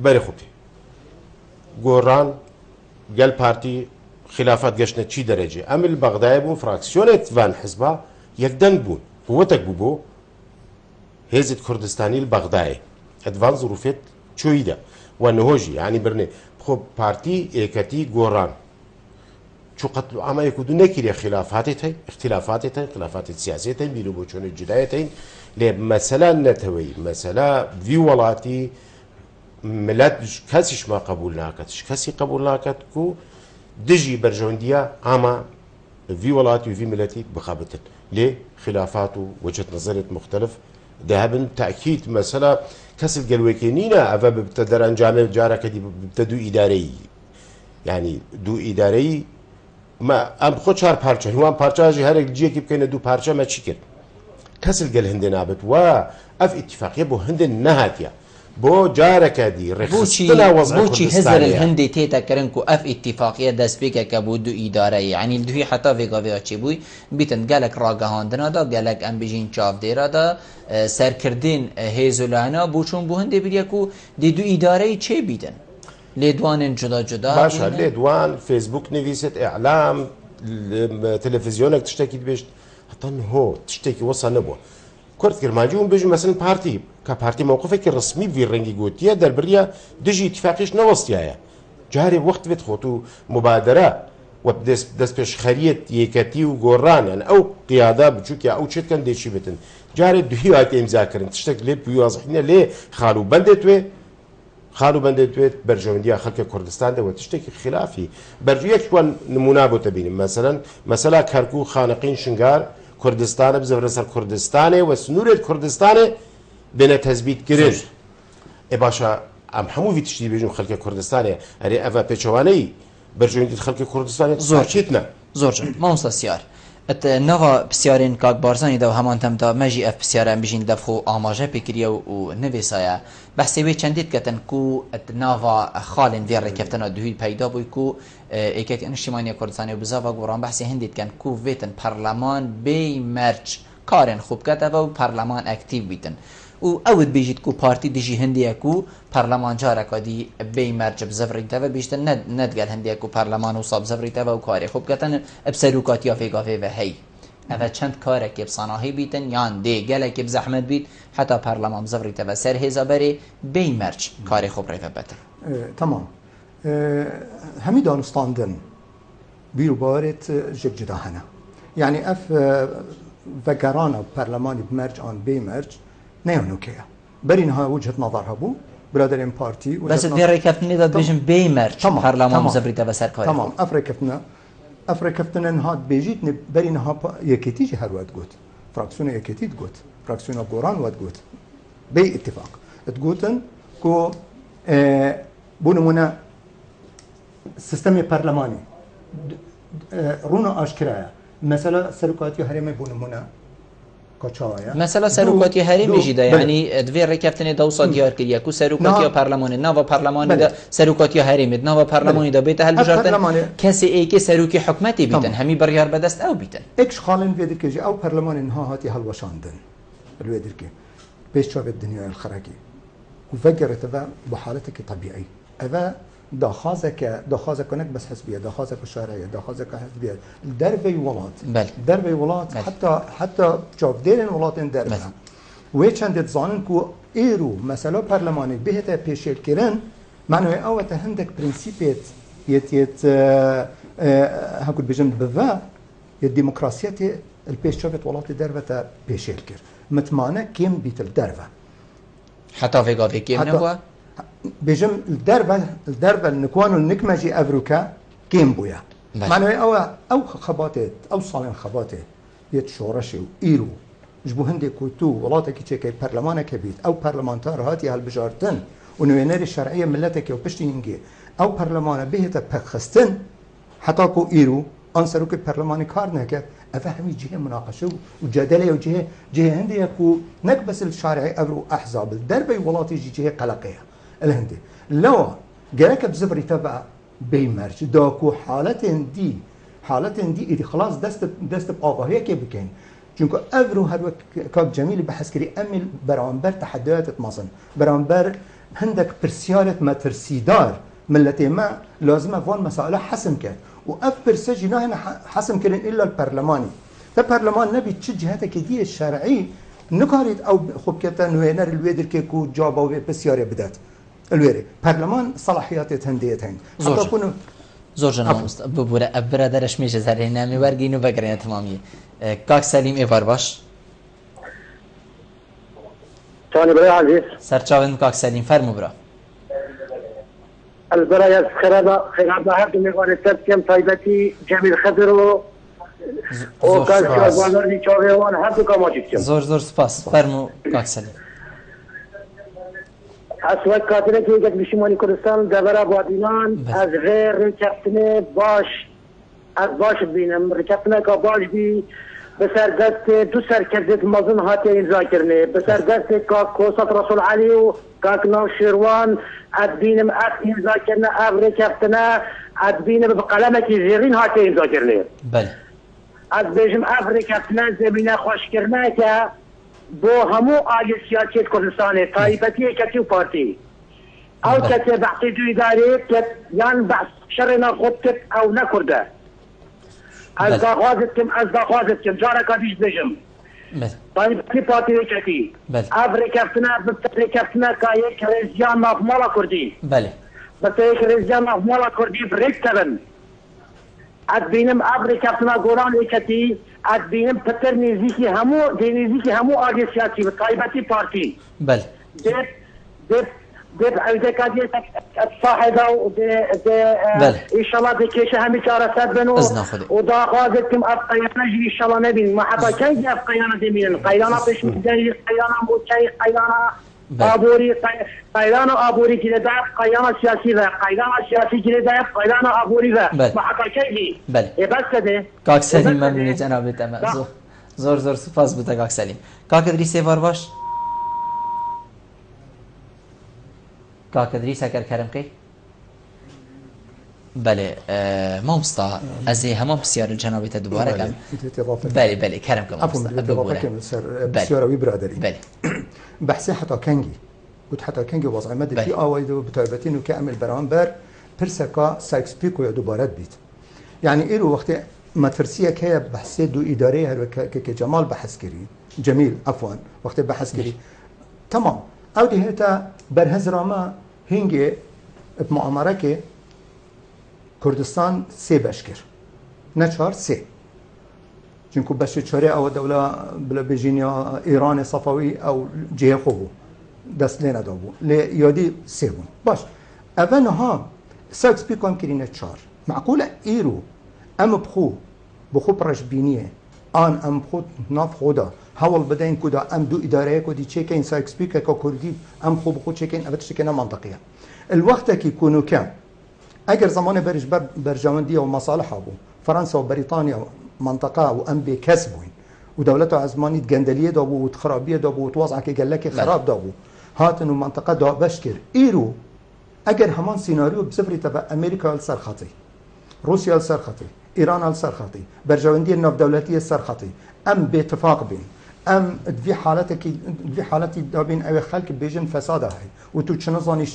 بەرێ خوپێ گۆڕان گەل پارتی خلافات گەشتە چی دەرەجێ ئەمل بەغدایە بوون فراکسیۆنێت وان حزبا یەکدەنگ بوون قووەتێک بوو بۆ هێزت کوردستانی بەغدایە ئەدوان زوروفێت چۆیدا و نهۆژی ینی برنێ خۆ پارتی ئێکەتی گۆڕان چو قتل و ئامایەک و دوو نەکیرێ خلافاتێت هەی اختلافاتێت هەی خلافاتێت سیاسێت هەی بیر و بۆ چۆنە جدایەت هەین لێ مەسەلا نەتەوەی مەسەلا وی وڵاتی ملت کەسیشما قبول ناکات کەسی قبول ناکات و دژی بەرژەوەندیە ئاما وی وڵاتی و وی ملەتی بخابتن لێ خلافات و وجهة نظرێت مختلف دەهبن تاکید مەسەلا کەسێک گەلوێکی نینە ئەvە بتە دەرەنجامێ جارەکە بتە دوو ئیدارەی ینی دوو ئیدارەی ئەم خۆ چار پارچە هیوان پارچاژی هەرێک جیەکی بکەینە دوو پارچەمە چی کرد کەسل گەل هەندێ نابێت و ئەف ئیتیفاقیە بۆ هەندێ نەهاتیە بۆ جارەکە دی ڕێخستنەوەزی هەزر هەندێ تێتەکردن و ئەف ئیتیفاقیە دەستپێکەکە بۆ دوو ئیدارەیە عنی دوی حتا vێگاڤێ چی بووی بیتن گەلک ڕاگەهاندنەدا گەلک ئەم بژین چاودێرادا سەرکردین هێزولانە بۆ چۆن بۆ هەندێ بریەک و دێ دوو ئیدارەی چێ بیتن لێدوانن جدا جدا باشە لێدوان فێسبوک نویسێت ئەعلام تەلەڤیزیۆنێک تشتێکی بێشت هەتا هۆ تشتێکی وەسە نەبووە کورد کرمانجی اون بيجي مثلا بارتي كبارتي موقفك الرسمي في رنجي جوتيا دربريا دجي اتفاقيش نوستيايا جاري وقت بتخوتو مبادره ودس بيش خريت يكتي وجوران يعني او قياده بتشوكيا او تشت كان ديشي بتن جاري دهيات امضا كرن تشتك لي بيوازحنا ليه خالو بندتوي خالو بندتوي برجونديا خلق كردستان ده وتشتكي خلافي برجيك شوان نمونه بو تبين مثلا كركو خانقين شنگار كردستان بزفر سر كردستان وسنورة كردستان بين تثبيت كريج باشا ام همو في تشتي بيجون خلق كردستان اري افا بيچواني برجوين خلق كردستان زور چيتنا زور ما مستسيار ات نوا بسيارين كاك بارزاني دو همان تم دا مجي اف بسيارة بيجين دفخو آماجه بكريا و نويسايا بحثي وي چنديت كتن كو ات نوا خالن فير ركفتنا دوهي پیدا بوي كو ايكت انشتمانيا كردستاني و بزاوا گوران بحثي هنديت كن كو ويتن پارلمان بي مرج كارن خوب كتبه و پارلمان اكتيف بيتن و اود بيجيت كو بارتي ديجي هندية كو پارلمان جاركا دي بي مرج بزفرين تفا بيشتن ندقل هندية كو پارلمان و صاب زفرين تفا و كاري خوب كتن بسروكات يا فيقا فيفا هي افا چند كارك بصناهي بيتن يان دي گلك بزحمت بيت حتى پارلمان بزفرين تفا سر هزا بري بي مرج كاري خوب ريفا بتر تمام همي دانستاندن بيرو بارت جب جدا هنا يعني اف فقرانا برلماني بمرج عن بي مرج نيونو كيا برينها وجهة نظرها بو برادرين بارتي بس في ركفتني ذات بيجن بي مرج برلمان بزفرين تفا سر كاري تمام افريكفتنا نهاد بيجيت برينها يكيتيجي هروات قوت فراكسيون يكيتيت قوت فراكسيون قوران وات قوت بي اتفاق تقولن كو بونمونا سيستمي برلماني رونا اشكرايا مثلا سلوكاتي هرمي بونمونا كوچايا مثلا سلوكاتي هرمي جدا يعني دوی رکفتن دوسا دیار کلیه کو سلوکاتي پارلمان نوا پارلمان دا سلوکاتي هرمي نوا پارلمان دا بیت هل بجارتن کسی ای که سلوکی حکومتی بیتن همی بریار بدست او بیتن اكش خالن فيدر كي او برلمان نها هاتي هالوشاندن الويدر كي بيش شوف الدنيا الخراكي وفكرت ذا بحالتك طبيعي اذا داخازك كونك بس حسبيه داخازك الشرعيه داخازك حسبيه دربي ولات بل دربي ولات حتى شوف ديرن ولاتن دربها و چند زانن کو ایرو مثلا پارلمانی بهتا پیشل کردن معنی اوت هندک پرینسیپیت یت هاكل بجم بفا الديمقراطية البيش شافت ولات درفة بيشيل كر متمانة كيم بيت الدرفة حتى في قافي كيم نبوا بجم الدرفة النكوان النكمجي أفريكا كيم بويا معنى أو خباتات أو صالين خباتات يت شورشي وإيرو جبو هندي كوتو ولاتك كي برلمانك كبيت أو برلمانتار هاتي هالبجارتن ونويناري الشرعية ملتك وبشتي هنجي أو برلمان بهتا بخستن حتى كو إيرو أنصروا كي برلماني كار نكت أفهمي جهة مناقشة وجدالة وجهة هندية كو نكبس الشارعي أفرو أحزاب الدربي ولاتي جهة قلقية الهندي لو جاك بزبري تبع بيمرج داكو حالة دي إذا خلاص دست بآقاهية كي بكين چونكو أفرو هر كاك جميل بحث كري أمل برامبر تحديات مصن برامبر هندك برسيارة ما ترسيدار ملتي ما لازم فون مسائل حسم كان وأف برسجي هنا حسم كرين إلا البرلماني البرلمان نبي تشجهته كدي الشرعي نكاريت أو خبكتا نوينر الويدر كيكو جابا بسيارة بدات الويري برلمان صلاحيات هندية هند حتى كونوا زور جناب ببورة أبرا درش ميجة زرهنا ميورجينو بقرين تمامية كاك سليم إيفار باش ثاني برای عزیز سرچاوند کاک سلیم فرمو برا البرای از خیرات هر دو میگوانه تبکیم تایبتی جمیل خضر و کاک شاگوانر نیچاوه وان هر دو کاماجی کم زور سپاس فرمو کاک سلیم از وقت کاتره که یک بشیمانی کردستان دبر بادینان از غیر رکفتنه باش از باش بینم رکفتنه که باش بی بسر دست دو سرکزت مزن هاتی امضا کرنه بسر دست کاک کوسات رسول علی و کاک ناو شیروان ادبینم ات امضا کرنه ابره کفتنه ادبینم بقلمکی زیرین هاتی امضا کرنه بله از بیجم ابره کفتنه زمینه خوش کرنه که با همو آلی سیاست کردستانه تایبتی کتی و پارتی او کتی بحثی دو اداره کت یان بحث شرنا خود کت او نکرده از داخوازت کم جارا کادیش بجم تایبتی پارتی کتی ابره کفتنه بطره کفتنه که یک رزیان مفمالا کردی بله بس یک رزیان مفمالا کردی بریک تبن اد بینم ابره کفتنه گوران کتی اد بینم پتر نیزی همو آگه سیاسی و تایبتی پارتی بله دب عوده کادی صاحبه و ایشالله دکیشه همی چاره سد بنو و دا غازت کم افقیانه جی ایشالله نبین ما حتی کنگی افقیانه دمینن قیلانه پیش مدنی قیلانه موچه قیلانه قیلانه آبوری که ده قیلانه سیاسی و قیلانه سیاسی که ده قیلانه آبوری و ما حتی کنگی بس کده کاک سلیم ممنونی جناب تمام زور سپاس بوده کاک سلیم کاک ادریس وار باش کاک ادریس اگر کرم کی بله ما مستا از همه بسیار جنابی تا دوباره کم بله کرم کم بسیار وی برادری بله بحثی حتی کنگی بود حتی کنگی وضع مدتی آواید و بتایبتین و که عمل برانبر پرسکا سایکس پیکو یا دوباره بیت یعنی ایرو وقتی مترسیه که بحثی دو اداره هر که جمال بحث کری جمیل عفوا وقتی بحث کری تمام او دی هتا برهز راما هنگی بمعامره که کردستان سه بشکر نه چهار سه چونکو بشه چهاره او دوله بلا بجینیا ایران صفوی او جهه خوبو دست لینه دابو یادی سه بون باش اول ها ساکس بیکن کرینه چهار معقوله ایرو ام بخو پرش بینیه ام بخو ناف خودا حاول بدين كده ام دو اداريه كودي تشيكين سايك سبيكر كردي ام خو بخو تشيكين ابد تشيكين منطقيه الوقت كي يكونوا كام اگر زمان برج برجمنديه ومصالح ابو فرنسا وبريطانيا منطقه وام بكسبوين ودولته عزماني جندليه دابو وتخرابيه دابو وتوضع كي قال لك خراب دابو هاتنو منطقه دا بشكر ايرو اگر همان سيناريو بسفري تبع امريكا السرخطي روسيا السرخطي ايران السرخطي برجمنديه النف دولتيه السرخطي ام باتفاق بين ام في حالتي دابين او خلق بيجن فساد هاي وتو تشنزاني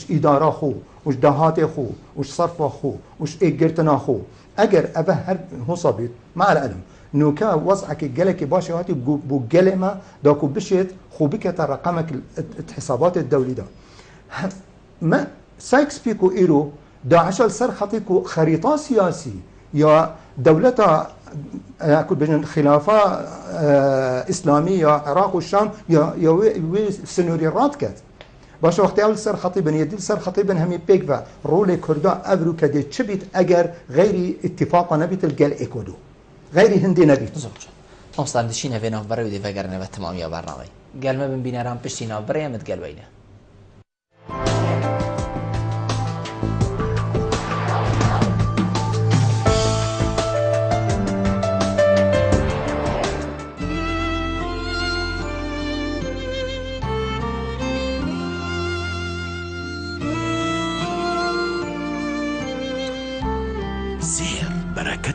اداره خو وش دهات خو وش صرف خو وش اجرتنا خو اگر ابه هر هو صبيت مع العلم نوكا وضعك جلك باشا هاتي بو جلما داكو بشت خوبك رقمك الحسابات الدولي ده ما سايكس بيكو إيرو داعش سر خطيكو خريطة سياسي يا دولة أكو بين خلافة إسلامية عراق والشام يا سنوريات كات باش وقت اول سر خطيبن يدل سر خطيبن همي بيكفا رول كردا ابرو كدي تشبيت اگر غير اتفاق نبيت الجل ايكودو غير هندي نبيت مصطفى دشينا فينا برا ودي فقرنا بالتمام يا برنامج قال ما بين بينا رام بشتينا برا متقال وينه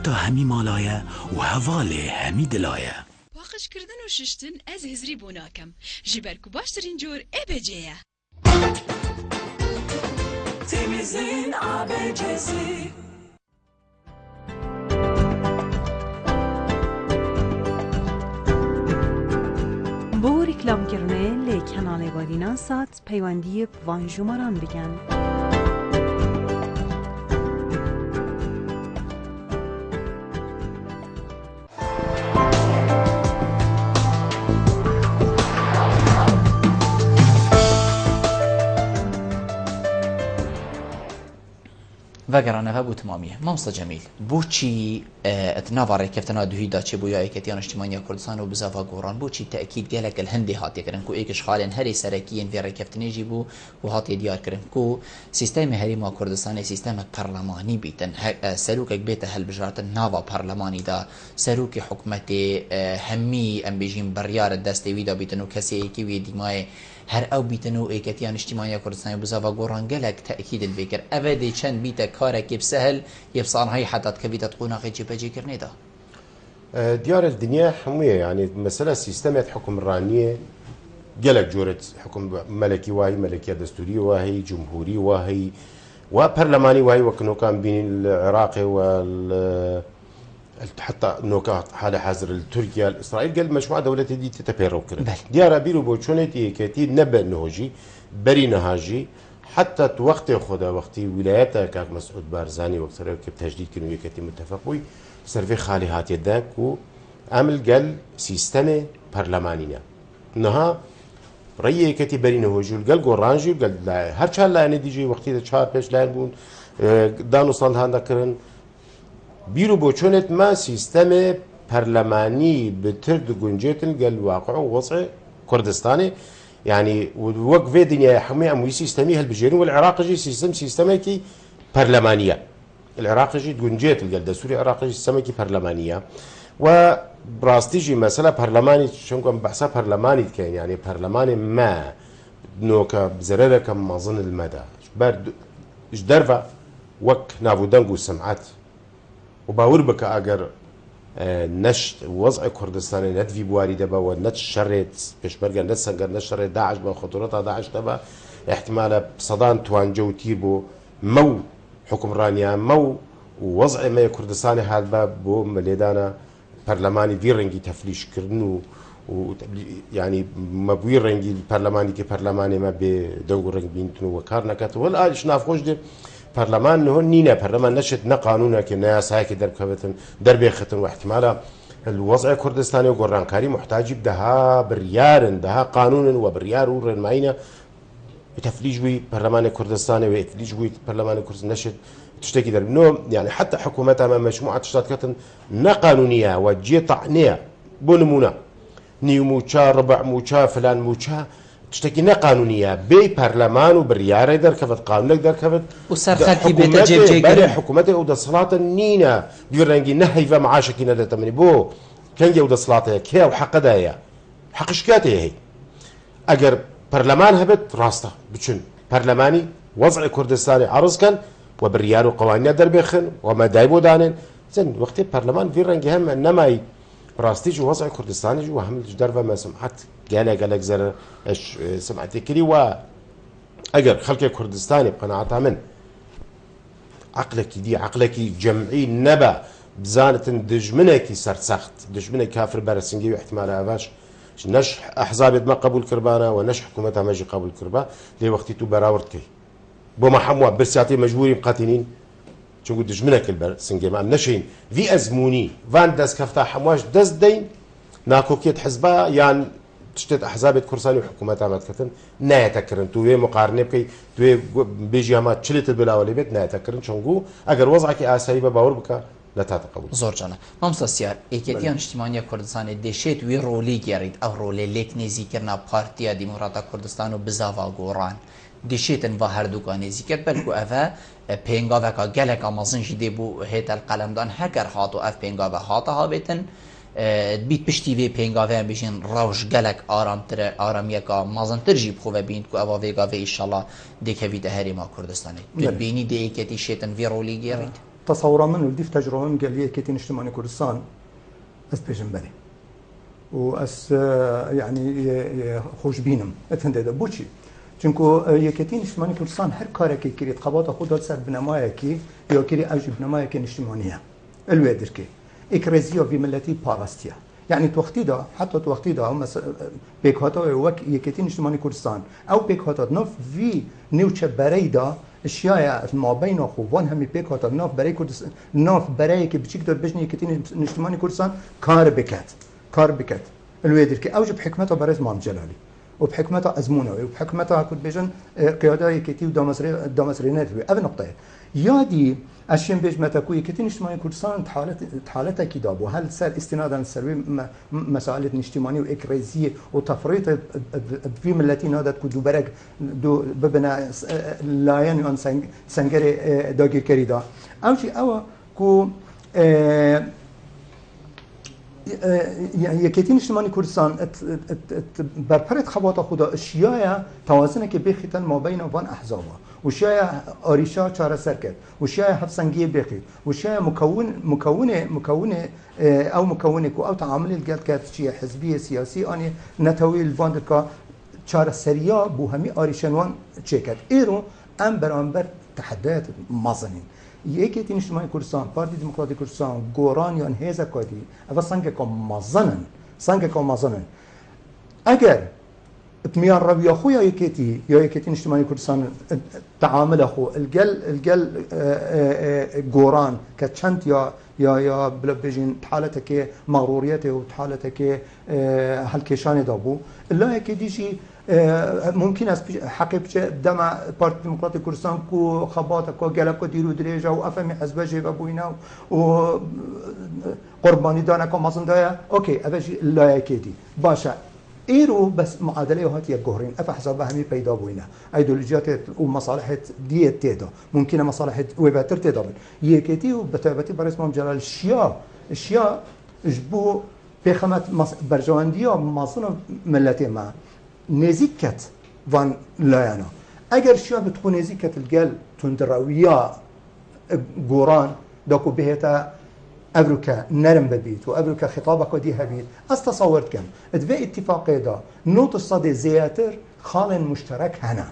بركته همي مالايا وهفاله همي دلايا واقش كردن وششتن از هزري بوناكم جبركو باشترين جور ابجيه temizliğin ABC'si بۆ ریکلامکردنê lê kenalê Xwedînan Sat peywendiyê bi van jûmaran bikin. وەگەڕانە هەبوو تمامیە مامۆستا جەمیل بۆچی ناوەڕێ کەفتەنا دوهیدا چێ بۆ یایەکەتیان نیشتیمانیا کوردستان و بزاڤا گۆڕان بۆچی تەئکید گەلێک هەندێ هاتێکردن کو ئێکش خاڵێن هەرێ سەرەکیین vê ڕێکەفتنێژی بوو و هاتێ دیارکردن کو سیستەمی هەرێما کوردستانی سیستەمە پەرلەمانی بیتن سەرۆکێک بێتە هەلبژارتن ناوا پەرلەمانیدا سەرۆکی حکومەتێ هەممی ئەم بێژین بڕیارە دەستێویدا بیتن و کەسێکی وێ دیمایە هر او بیتن و ایکتیان اجتماعی کردستان بزاوا گوران گلک تأکید الفکر اوه چند بیت کار کی بسهل يبصان هاي حدات كبيتة قناقي جبهة كرنيدا ديار الدنيا حموية يعني مسألة سيستمات حكم رانية جلك جورة حكم ملكي واهي ملكية دستورية واهي جمهوري واهي وبرلماني واهي وكنو كان بين العراقي وال حتى نوكات حالة حاضر تركيا الإسرائيل قال مجموعة دولات دي تتبيرو كرن ديارة بيرو بوشونتي كتير نبأ نهوجي بري نهاجي حتى وقت خدا وقتي ولاياتها كاك مسعود بارزاني وقت كيف تجديد كانوا يكتي متفقوي سرفي خالي هات يداك و عمل قال سيستم برلمانينا نها رأي كتي بري نهوجي قال قرانجي قال هر شال لا نديجي وقتي ده شهر بيش لا يبون دانو صال هاندا كرن بیرو بوچونت ما سیستم پرلمانی بترد گنجتن قال واقع ووضع كردستاني يعني وقف في دنيا حمي اموي سيستمي هالبجيرين والعراق جي سيستم كي برلمانيه العراق جي گنجت قال دستوري العراق جي سيستم كي برلمانيه وبراستيجي مساله برلماني شنكم بحثها برلماني كان يعني برلماني ما نوكا بزرره كم مظن المدى برد درفا وك نافودنغو سمعت وباور بك اگر نشت وضع كردستاني ندفي بواري دبا ونت شريت بشبرغا نتسنقر نشرت داعش بخطورتها داعش دبا احتمال صدان توانجو تيربو مو حكم رانيا مو ووضع ما كردستاني هذا باب بو مليدانا برلماني في رنجي تفليش كرنو يعني ما بوي رنجي البرلماني كي برلماني ما بدو رنج بينتنو وكارنا كات ولا شناف خوش دي برلمان هون نينا برلمان نشت نقانونا كنا سايك دربكبتن دربيختن واحتمالا الوضع كردستاني وقرانكاري محتاج بدها بريار دها قانون وبريار ورماينا تفليج وي برلمان كردستاني وتفليج وي برلمان كردستان نشت تشتكي درب نو يعني حتى حكومتها ما مجموعه اشتراكات نقانونيه وجي طعنيه بونمونا نيو موشا ربع موشا فلان موشا تشتكي قانونيه بي برلمان وبريار دركفت قانون دركفت وصار خلكي بيت جيب بري حكومته ودا صلاه نينا ديرنجي نهيفا معاشك ندا تمني بو كان يودا صلاه كي وحق دايا حق شكاته هي اگر برلمان هبت راسته بچن برلماني وضع كردستاني عرض كان وبريار وقوانين دربخن وما دايبو دانن زين وقت البرلمان في رنجي هم انما براستيج وضع كردستاني جو هم درفا ما سمعت قالك زر ايش سمعت كلي و اجر خلق كردستاني بقناعتها من عقلك دي عقلك جمعي نبا بزانتن دژمنێکی سەرسەخت دژمنێک کافر بەرەسنگی و احتیمالە ئەڤش نەش ئەحزابێت مە قبول کردبانە و نەش حکوومەت ئەمەژی قبول کردبا لێ وەختی تو بەراوردکەی بۆ مە هەمووە برسیاتی مەجبوری بقەتینین چونکو دژمنێکل بەر سنگێمان نەشین وی ئەزمموی وان دەستکەفتا هەمواش دەست دەین ناکۆکێت حزبا یان شتێت ئەحزابێت کورسانی و حکوومەت ئامادەکردن نایەتەکردن تو وێ مقارنێ بکەیت توێ بێژی ئەمە چلێتت بلاوە لێ بێت نایەتەکردن چۆنگو ئەگەر وەزعکی ئاسایی بە باوەڕ بکە لە تاتە قبول زۆر جانە مامۆستا سیار یەکێتیان نیشتیمانیە کوردستانی دەشێت وێ ڕۆلی گێڕیت ئەو ڕۆلێ لێک نێزیکردنا پارتیا دیموکراتە کوردستان و بزاوا گۆڕان دەشێتن بە هەردووکان نێزیکرد بەلکو ئەڤە پێنگاوەکە گەلێکە مەزنجی دێبوو هێتە قەلەمدان هەگەر هات و ئەف پێنگاوە هاتە هاوێتن بیت پشتی وێ پێنگاویان بژین ڕەوش گەلک ئارامترە ئارامیەکە مازنترژی بخۆڤە بین و ئەوە وێگاوێ ئیشەڵا دێکەویتە هەرێما کوردستانی بینی دەیەکێتی شێتن وێ ڕۆلی گێڕیت تصورا من وديف تجربة من قال لي كيتين اجتماعي كردستان أس بيجنبري وأس يعني خوش بينم أتهند هذا بوشي چونكو يكيتين اجتماعي كردستان هر كارك كي تقابات خود سر بنمايا كي يا كي أوج بنمايا كي اجتماعية الوادر كي إكرازية في ملتي باراستيا يعني توقتي دا حتى توقتي دا هم بيكهاتا وك يكيتين اجتماعي كردستان أو بيكهاتا نف في نيوتش بريدا اشياء ما بين خوان هم بيكات ناف برای کردستان ناف برای که بچیک دار بجنی کتین نشتمانی کردستان کار بکات الویدر که اوج بحکمتها برای امام جلالی و بحکمتها ازمونه و بحکمتها كنت بيجن قيادة كتير دامسرينات في أبي نقطة يادي أشياء بيج متى كوي كتير اجتماعي كردستان حالتها كده وهل صار استنادا سلبي مسائل اجتماعية وإكرازية وتفريط في ملتين هذا كدو برك دو ببنا لاين عن سنجري داقي كريدا أو شيء أو كو یکیتین اجتماعی کردستان برپرت خواهد خدا اشیاء توازنه که بخیتن ما بین وان احزابا و اشیاء آریشا چاره سر کرد و اشیاء هفسنگی بخید و اشیاء مکونه که او تعامل الگرد کرد چیه حزبی سیاسی آنی نتویل واند که چاره سریا بو همی آریشنوان چه کرد ایرو ام برانبر تحدیات مازنین یکیتین اجتماعی کردستان پارتی دموکراتی کردستان گوران یا هیزا کادی اول سنگ کم مازنن اگر اتمیان روی خو یا یکیتین اجتماعی کردستان تعامل خو الجل گوران که چند یا بلا بيجين حالتك مغروريته وحالتك هالكيشان دابو لا يكديشي ممكن حقي دم بارت ديمقراطي كردستان كو خباطه كو جلكو ديرو دريجه وافهمي حزبجي بابوينا و قرباني دانا كو مازندايا اوكي ابجي لا يكدي باشا ايرو بس معادله هات يا جوهرين اف حسابها همي بيدا بوينا ايديولوجيات ومصالح ديت تيدا ممكن مصالح وباتر تيدا يكتي وبتابتي برسم جلال اشياء جبو بخمت برجوانديا مصنع ملتي ما نزيكت وان لايانا اگر شيء بتكون نزيكت الجل تندراويا جوران داكو بهتا أبركا نرم ببيت وأبركا خطابك وديها بيت أستصورت كم ادفع اتفاقية دا نوت الصدي زياتر خال مشترك هنا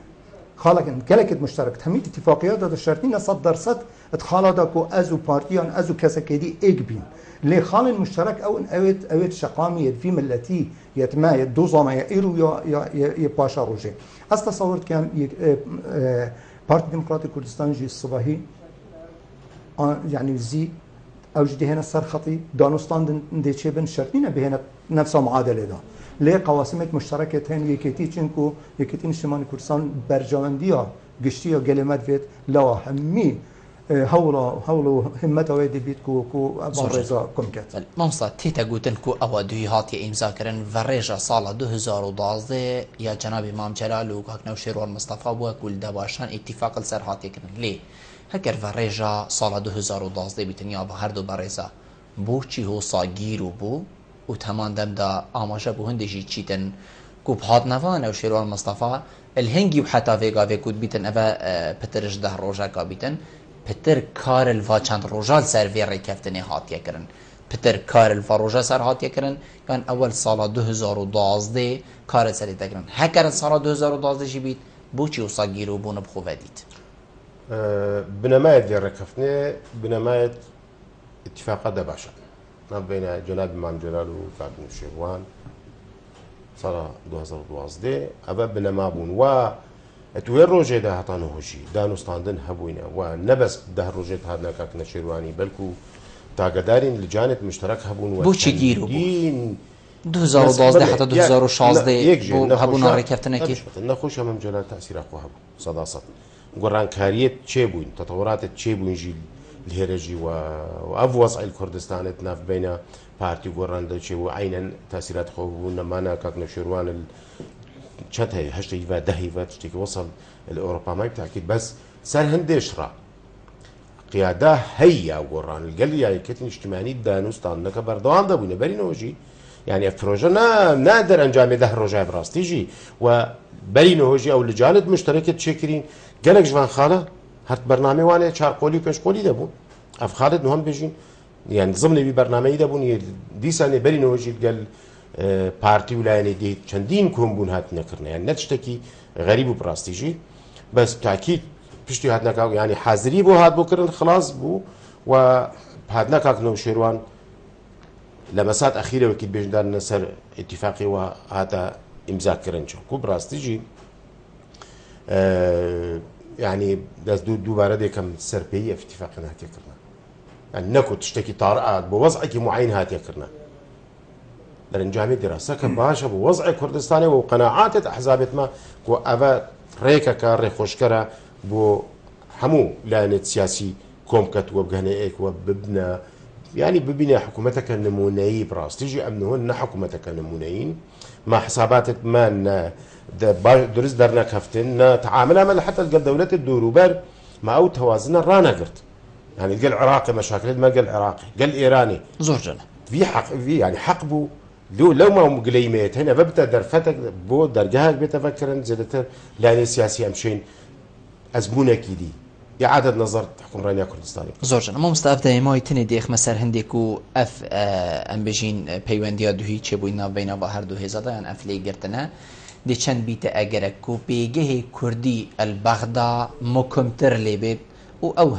خالك كلكت مشترك هميت اتفاقيات دا شرطين صدر صد ادخالا داكو أزو بارتيان أزو كسكيدي إيقبين لي خال مشترك أو أويت شقامي يدفي ملتي يتما يدوزا ما يئيرو يا باشا روجي أستصورت كم بارتي ديمقراطي كردستان جي الصباحي يعني زي او جدي هنا صار خطي دانستان دي تشيبن شرطينا بهنا نفس معادله ده ليه قواسمت مشتركه هن يكيتي چنكو يكيتين شمال كردستان برجانديا گشتيا كلمات فيت لا همي هولو همته ويدي بيت كو بارزا كومكات مامسا تيتا گوتن كو او دوي هاتي امضا كرن وريجا سال 2012 يا جناب امام جلال و كاكنو شيروان مصطفى بو كل دباشان اتفاق السر هاتي كرن ليه هەگەر ڤەڕێژە ساڵە 2012 بیتنیا بە هەردوو بەڕێزە بۆچی هۆساگیر و بوو و تەمان دەمدا ئاماژە بۆ هەندێکی چیتن کو بهاتنەوانە و شێروان مستەفا الهەنگی و حتا vێگاوێ کوت بیتن ئەvە پترش 10 ڕۆژەکە بیتن پتر کارل ڤا چەند ڕۆژال سەر vê ڕێکەفتنê هاتیەکردن پتر کارل ڤا ڕۆژە سەر هاتیەکردن یان ئەوەل ساڵە 2012 کارە سەری دەکردن هەکەرن ساڵە 2012 ژی بیت بۆچی هۆساگیر و بوونە بخۆڤە دیت بنەمایەت لێ ڕێکەفتنێ بنەمایەت اتفاق ده باشا ما بين جناب امام جلال وكعب نوشيروان صار 2012 ابا بنا ما بون و توير روجي ده هطانو هوشي دانو ستاندن هبوينا ونبس ده روجي هذا كاك نشيرواني بلكو تاقدارين لجانب مشترك هبون بوچی گیرو بو 2012 حتى 2016 بو هبونا ركبتنا كيف نخوش امام جلال تاثير اقوى هبو صداصه قران كاريت تشيبوين تطورات تشيبوين جيل الهرجي وأف وضع الكردستان تناف بين بارتي قران دشي وعينا تأثيرات خوبون مانا كاكنا شيروان شتهي هشتي يفا دهيفا تشتكي وصل الأوروبا ما بتأكيد بس صار هندش را قيادة هيا قران القل يعني كتن اجتماعي دانوستان نكا بردوان دابونا برينوجي يعني افروجا نادر انجام ده رجع براستيجي وبرينوجي او لجانب مشتركة تشكرين قالك جوان خاله هات برنامج وانه چهار قولي و پنج قولي دبون اف خالد نهم بيجين يعني ضمن بي برنامج دبون دي سنه برينو جيت قال بارتي ولايني دي چندين كوم بون هات نكرنا يعني نتشتكي غريب وبراستيجي بس تاكيد بيشتي هات نكاو يعني حاضري بو هات بكرن خلاص بو و هات نكاك نو شيروان لمسات اخيره وكيد بيجدان نسر اتفاقي وهذا امضاء كرنجو كو براستيجي يعني داز دوباره ديكم سربيه في اتفاقنا هاتي كرنا يعني نكو تشتكي طارئات بوضعك معين هاتي كرنا لرنجامي دراسه كباشا بوضع كردستاني وقناعات احزابت ما كو افا ريكا كار خوشكرا بو همو لانت سياسي كومكت وبغنيك وببنا يعني ببناء حكومتك النموني براس تيجي امنهن حكومتك النمونيين مع حسابات ما درس درنا كفتن تعاملها من حتى قال دولة الدوروبر ما او توازن رانا قرت يعني قال عراقي مشاكل ما قال عراقي قال ايراني زوجنا في حق في يعني حق بو لو ما مقليمات هنا ببدا درفتك بو درجها بتفكرن زدت لاني سياسي امشين ازمونه كيدي إعادة نظر حكومة كردستان زوجنا ما مستعد دائما يتني ديخ مسار هنديكو اف ام بيجين بيونديا دوهي تشبوينا بين بحر دوهي زادا يعني اف لي قرتنا دي چند بيت اگر کو بيگه كردي البغدا مكمتر لبيب او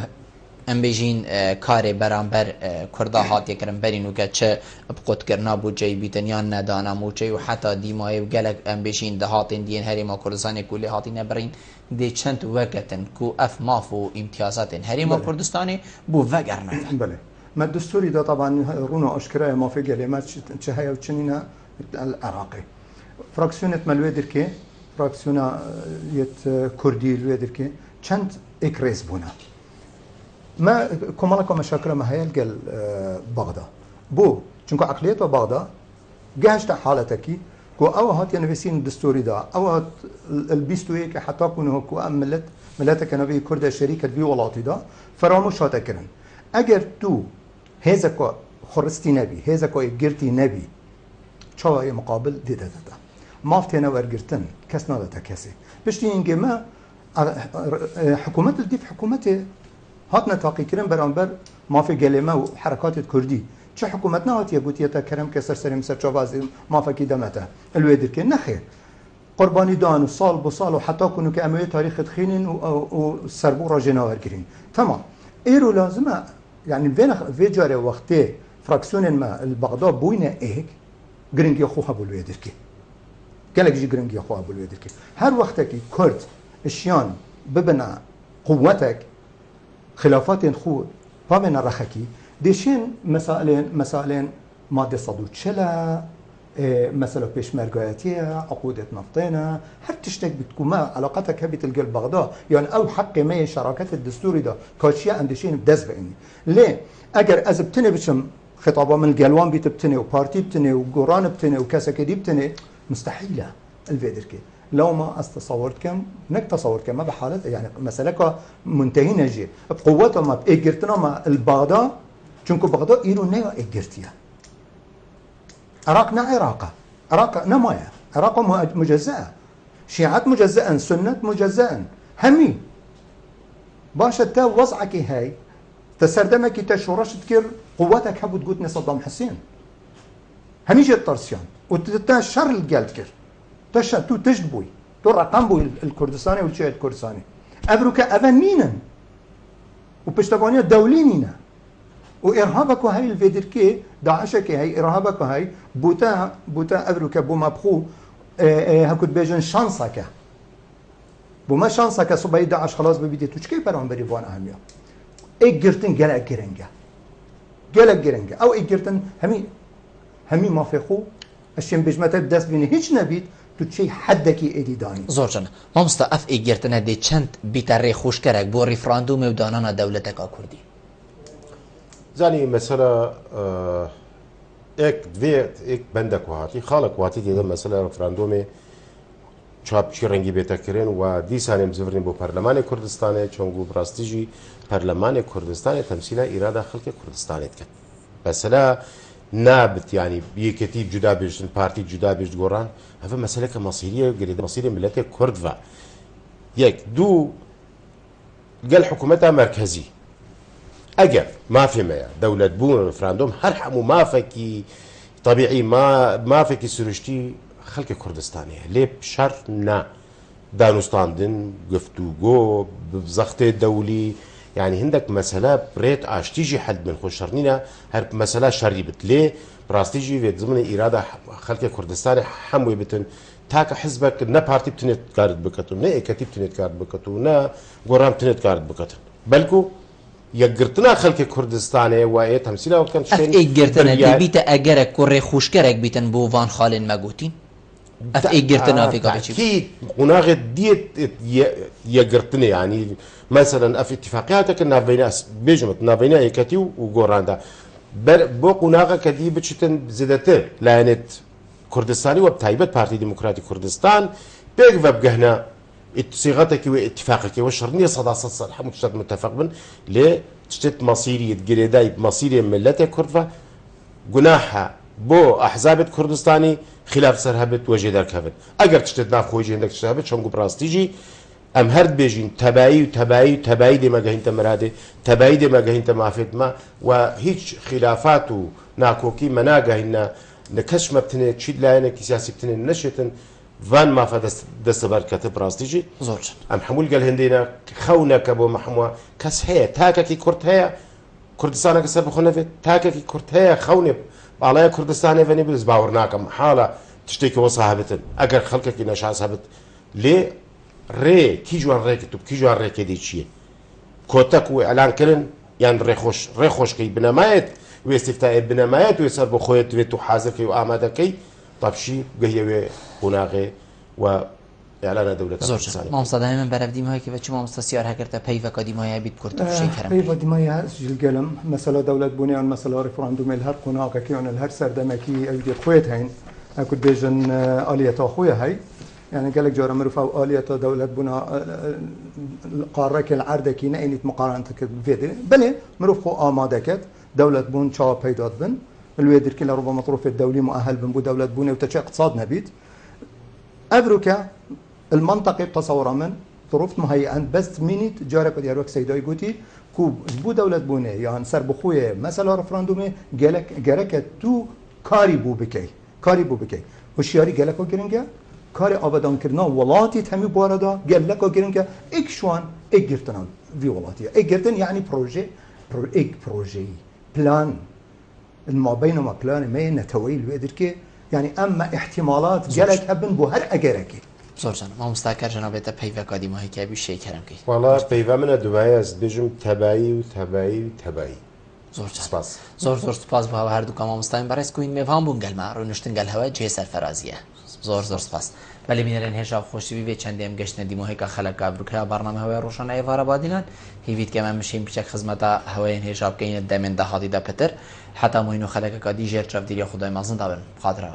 ام بيجين كاري برانبر كردا هات يكرم برينو گچ بقوت کرنا بو جي بيتنيان ندانا مو جي وحتى ديماي وگلك ام بيجين دهاتين دين هريما كردستان كل هاتين برين دي چند وقتن كو اف مافو امتيازات هريما كردستاني بو وگرنا بله ما الدستوري ده طبعا رونا اشكرا ما في كلمات چهايا وچنينا العراقي فراكسيونت مالويدركي فراكسيونا يت كردي الويدركي چند اكريس بونا ما كمالكم مشاكل ما هي الجل بغداد بو چونكو عقليته بغداد جهشت حالتكي كو او هات ينفسين الدستوري دا او هات البيستويك حتى كونه كو ام ملتك نبي كرد شركه بي ولاتي دا فراموش هاتكرن اگر تو هزكو خرستي نبي هزكو جرتي نبي چاوي مقابل ديدا ما فتنا ورگرتن كس نادا كسي بشتي انجي ما حكومه الديف حكومته هاتنا تاقي كرم برانبر ما في قلمه وحركات الكردي چه حكومتنا هاتيه قوتيتا كرم كسر سري مسر چاواز ما فكي دمته الويدر كي نخير قرباني دان وصال بصال وحتى كونوا كأموية تاريخ تخينين وسربو راجنا ورگرين تمام ايرو لازمه يعني في جاري وقتي فراكسيون ما البغداد بوينه ايك جرينجي اخوها بالويدر كي قالك جي جرينجي اخوها بالويدر كي هر وقتك كرد اشيان ببنى قوتك خلافات خود بابنا رخكي ديشين مسائلين ماده صدود شلا مسألة بيشمرقاتية عقودة نفطينا هر تشتك بتكون ما علاقتك هبت القلب بغداد يعني او حق ما شراكات الدستوري ده كاشياء اندشين بدز بإني ليه اگر از بتني بشم خطابة من القلوان بتبتني وبارتي بتني وقران بتني وكاسكدي بتني مستحيلة الفيدركي لو ما استصورت كم نك تصورت كم ما بحالة يعني مسألة منتهي نجي بقوته ما بإجرتنا ما البغداد چونكو بغداد إيرو نيو إجرتيا عراق نا عراق نمايا عراق مجزأة شيعات مجزأة سنة مجزأة همي باشا تا وضعك هاي تسردمك تشورش تكر قوتك هبو تقول صدام حسين همي جت طرسيان وتتا شر الجال تكر تو تجدبوي تو رقم بوي الكردستاني والشيعة الكردستاني أبروك أفن مينا وبشتغانية دولي مينا وإرهابك هاي الفيدركي داعشك هاي إرهابك هاي بوتا أبروك بوما بخو هكذا بيجن شانسك بوما شانسك صبي داعش خلاص ببيدي توشكي برام بريفان أهمية إيه جرتن جلق جرنجا أو إيه جرتن همي ما في خو الشيء بجمة الدست بين هيج نبيت توشي حدكي إيدي داني زور جان ما مستعف إيه جرتن هدي چند بيتر خوش كرك بو ريفراندوم ودانانا دولتك كردي زاني مثلا ایک بندك وهاتي خالق وهاتي دي مثلا رفراندومي چاپ چی رنگی بیتا کرن و دی سانیم زفرین بو پارلمان کردستانه چونگو براستیجی پارلمان کردستانه تمثيل إرادة خلق كردستانه كت مثلا نابت يعني بيكتيب جدا بيجتن بارتي جدا بيجت قران هذا مسألة كمصيرية قريدة مصيرية ملتي كردفا يك دو قال حكومتها مركزي اگر ما في ما دولة بون رفراندوم هر حمو ما فكي طبيعي ما فكي سرشتي خلق كردستانية ليه بشر نا دانوستاندن گفتوگو بزخت دولي يعني عندك مسألة بريت اشتيجي حد من خوشرنينا هر مسألة شريبت ليه براستيجي في ضمن إرادة خلق كردستان حموي بتن تاك حزبك نا بارتي بتنت كارد بكتو نا اكتيب بتنت كارد بكتو نا قرام بتنت كارد بكتو بلكو يقرتنا خلق كردستان وايه تمثيله وكان شيء يقرتنا دي بيتا اجرك كوري خوشكرك بيتن بو فان خالن ماغوتين اف يقرتنا في قبل اكيد هناك ديت يقرتنا يعني مثلا في اتفاقياتك نافيناس بيجمت نافينا يكتيو وغوراندا بو هناك كدي بتشتن زدت لانت كردستاني وبتايبت بارتي ديمقراطي كردستان بيغ وبغنا صيغتك واتفاقك وشرنيه صداصه صالحه متفق بن ليه تشتت مصيريه جريداي مصيريه ملتك كردفه جناحها بو احزاب كردستاني خلاف سرهبت وجدارك هبت اگر تشتت ناخوي عندك تشتت شنو براستيجي ام هرد بيجين تبايي دي ما جهنت مراده تبايي دي ما جهنت معفت ما وهيج خلافات ناكوكي مناجه ان نكش ما بتنه تشيد لاينك سياسي بتنه نشتن فان ما فدست بركة براستيجي زوج ام حمول قال هندينا خونك ابو محمود كس هي تاككي كرت هي كردستان كسب خنفت تاككي كرت هي خونب على كردستان فني بس باورناكم حاله تشتكي وصاحبتن اگر خلقك نشا صاحبت ليه ري كي جوان ري كتب كي جوان ري كدي شيء كوتك واعلان كلن يعني ري خوش كي بنمايت واستفتاء بنمايت ويصير بخويت ويتو حاضر كي وامادكي طب شيء قهيوي هناك وإعلان دولة زوج ما مصدق من برف ديما كيف شو ما مستسيار هكذا بيفا كديما يبيت كرت في شيء كرم بيفا ديما يسجل قلم مسألة دولة بنيان مسألة ريفراندوم الهر هناك كيون الهر سردمكي أجدي خويت هين أكو بيجن آلية أخويا هاي يعني قالك جورا مرفا آلية دولة بنا قارك العردكي نأينت مقارنتك فيدي بلي مرفو آمادكت دولة بون شا بيدات بن الويدر كلا ربما مطروف الدولي مؤهل بن بو دولة بوني وتشي اقتصاد نبيت أبروكا المنطقة تصورا من ظروف مهيئة بس مينيت جارك دياروك سيداي قوتي كو بو دولة بوني يعني سر بخوية مثلا رفراندومي جالك تو كاري بو بكي وشياري جالك وجرنجا كاري أبدان كرنا ولاتي تهمي بواردا جالك وجرنجا إك شوان إك جرتنا في ولاتي إك جرتن يعني بروجي بلان ما بينما بلان ما نتويل ويدركي يعني اما احتمالات جالك هبن بو هر اجركي زورجان ما مستاكر جنابته بيفا قديمه هيك ابي شيء كرم كي والله بيفا من دبي از بيجم تبعي زور سپاس بها هر دو کام مستایم برای کوین میفهم بونگل ما رو نشتن گل هوا جه سرفرازیه زور سپاس ولی مینرن هجا خوشی بی چندیم گشت ندیمو هیکا خلق بکره برنامه هوا روشن ایوار بادینان هیوید که من مشیم پیچک خدمت هوای هجا کین دمن ده هادی ده پتر حتی موینو خلق کادی جر چف دیگه خدای مازن دابن خاطره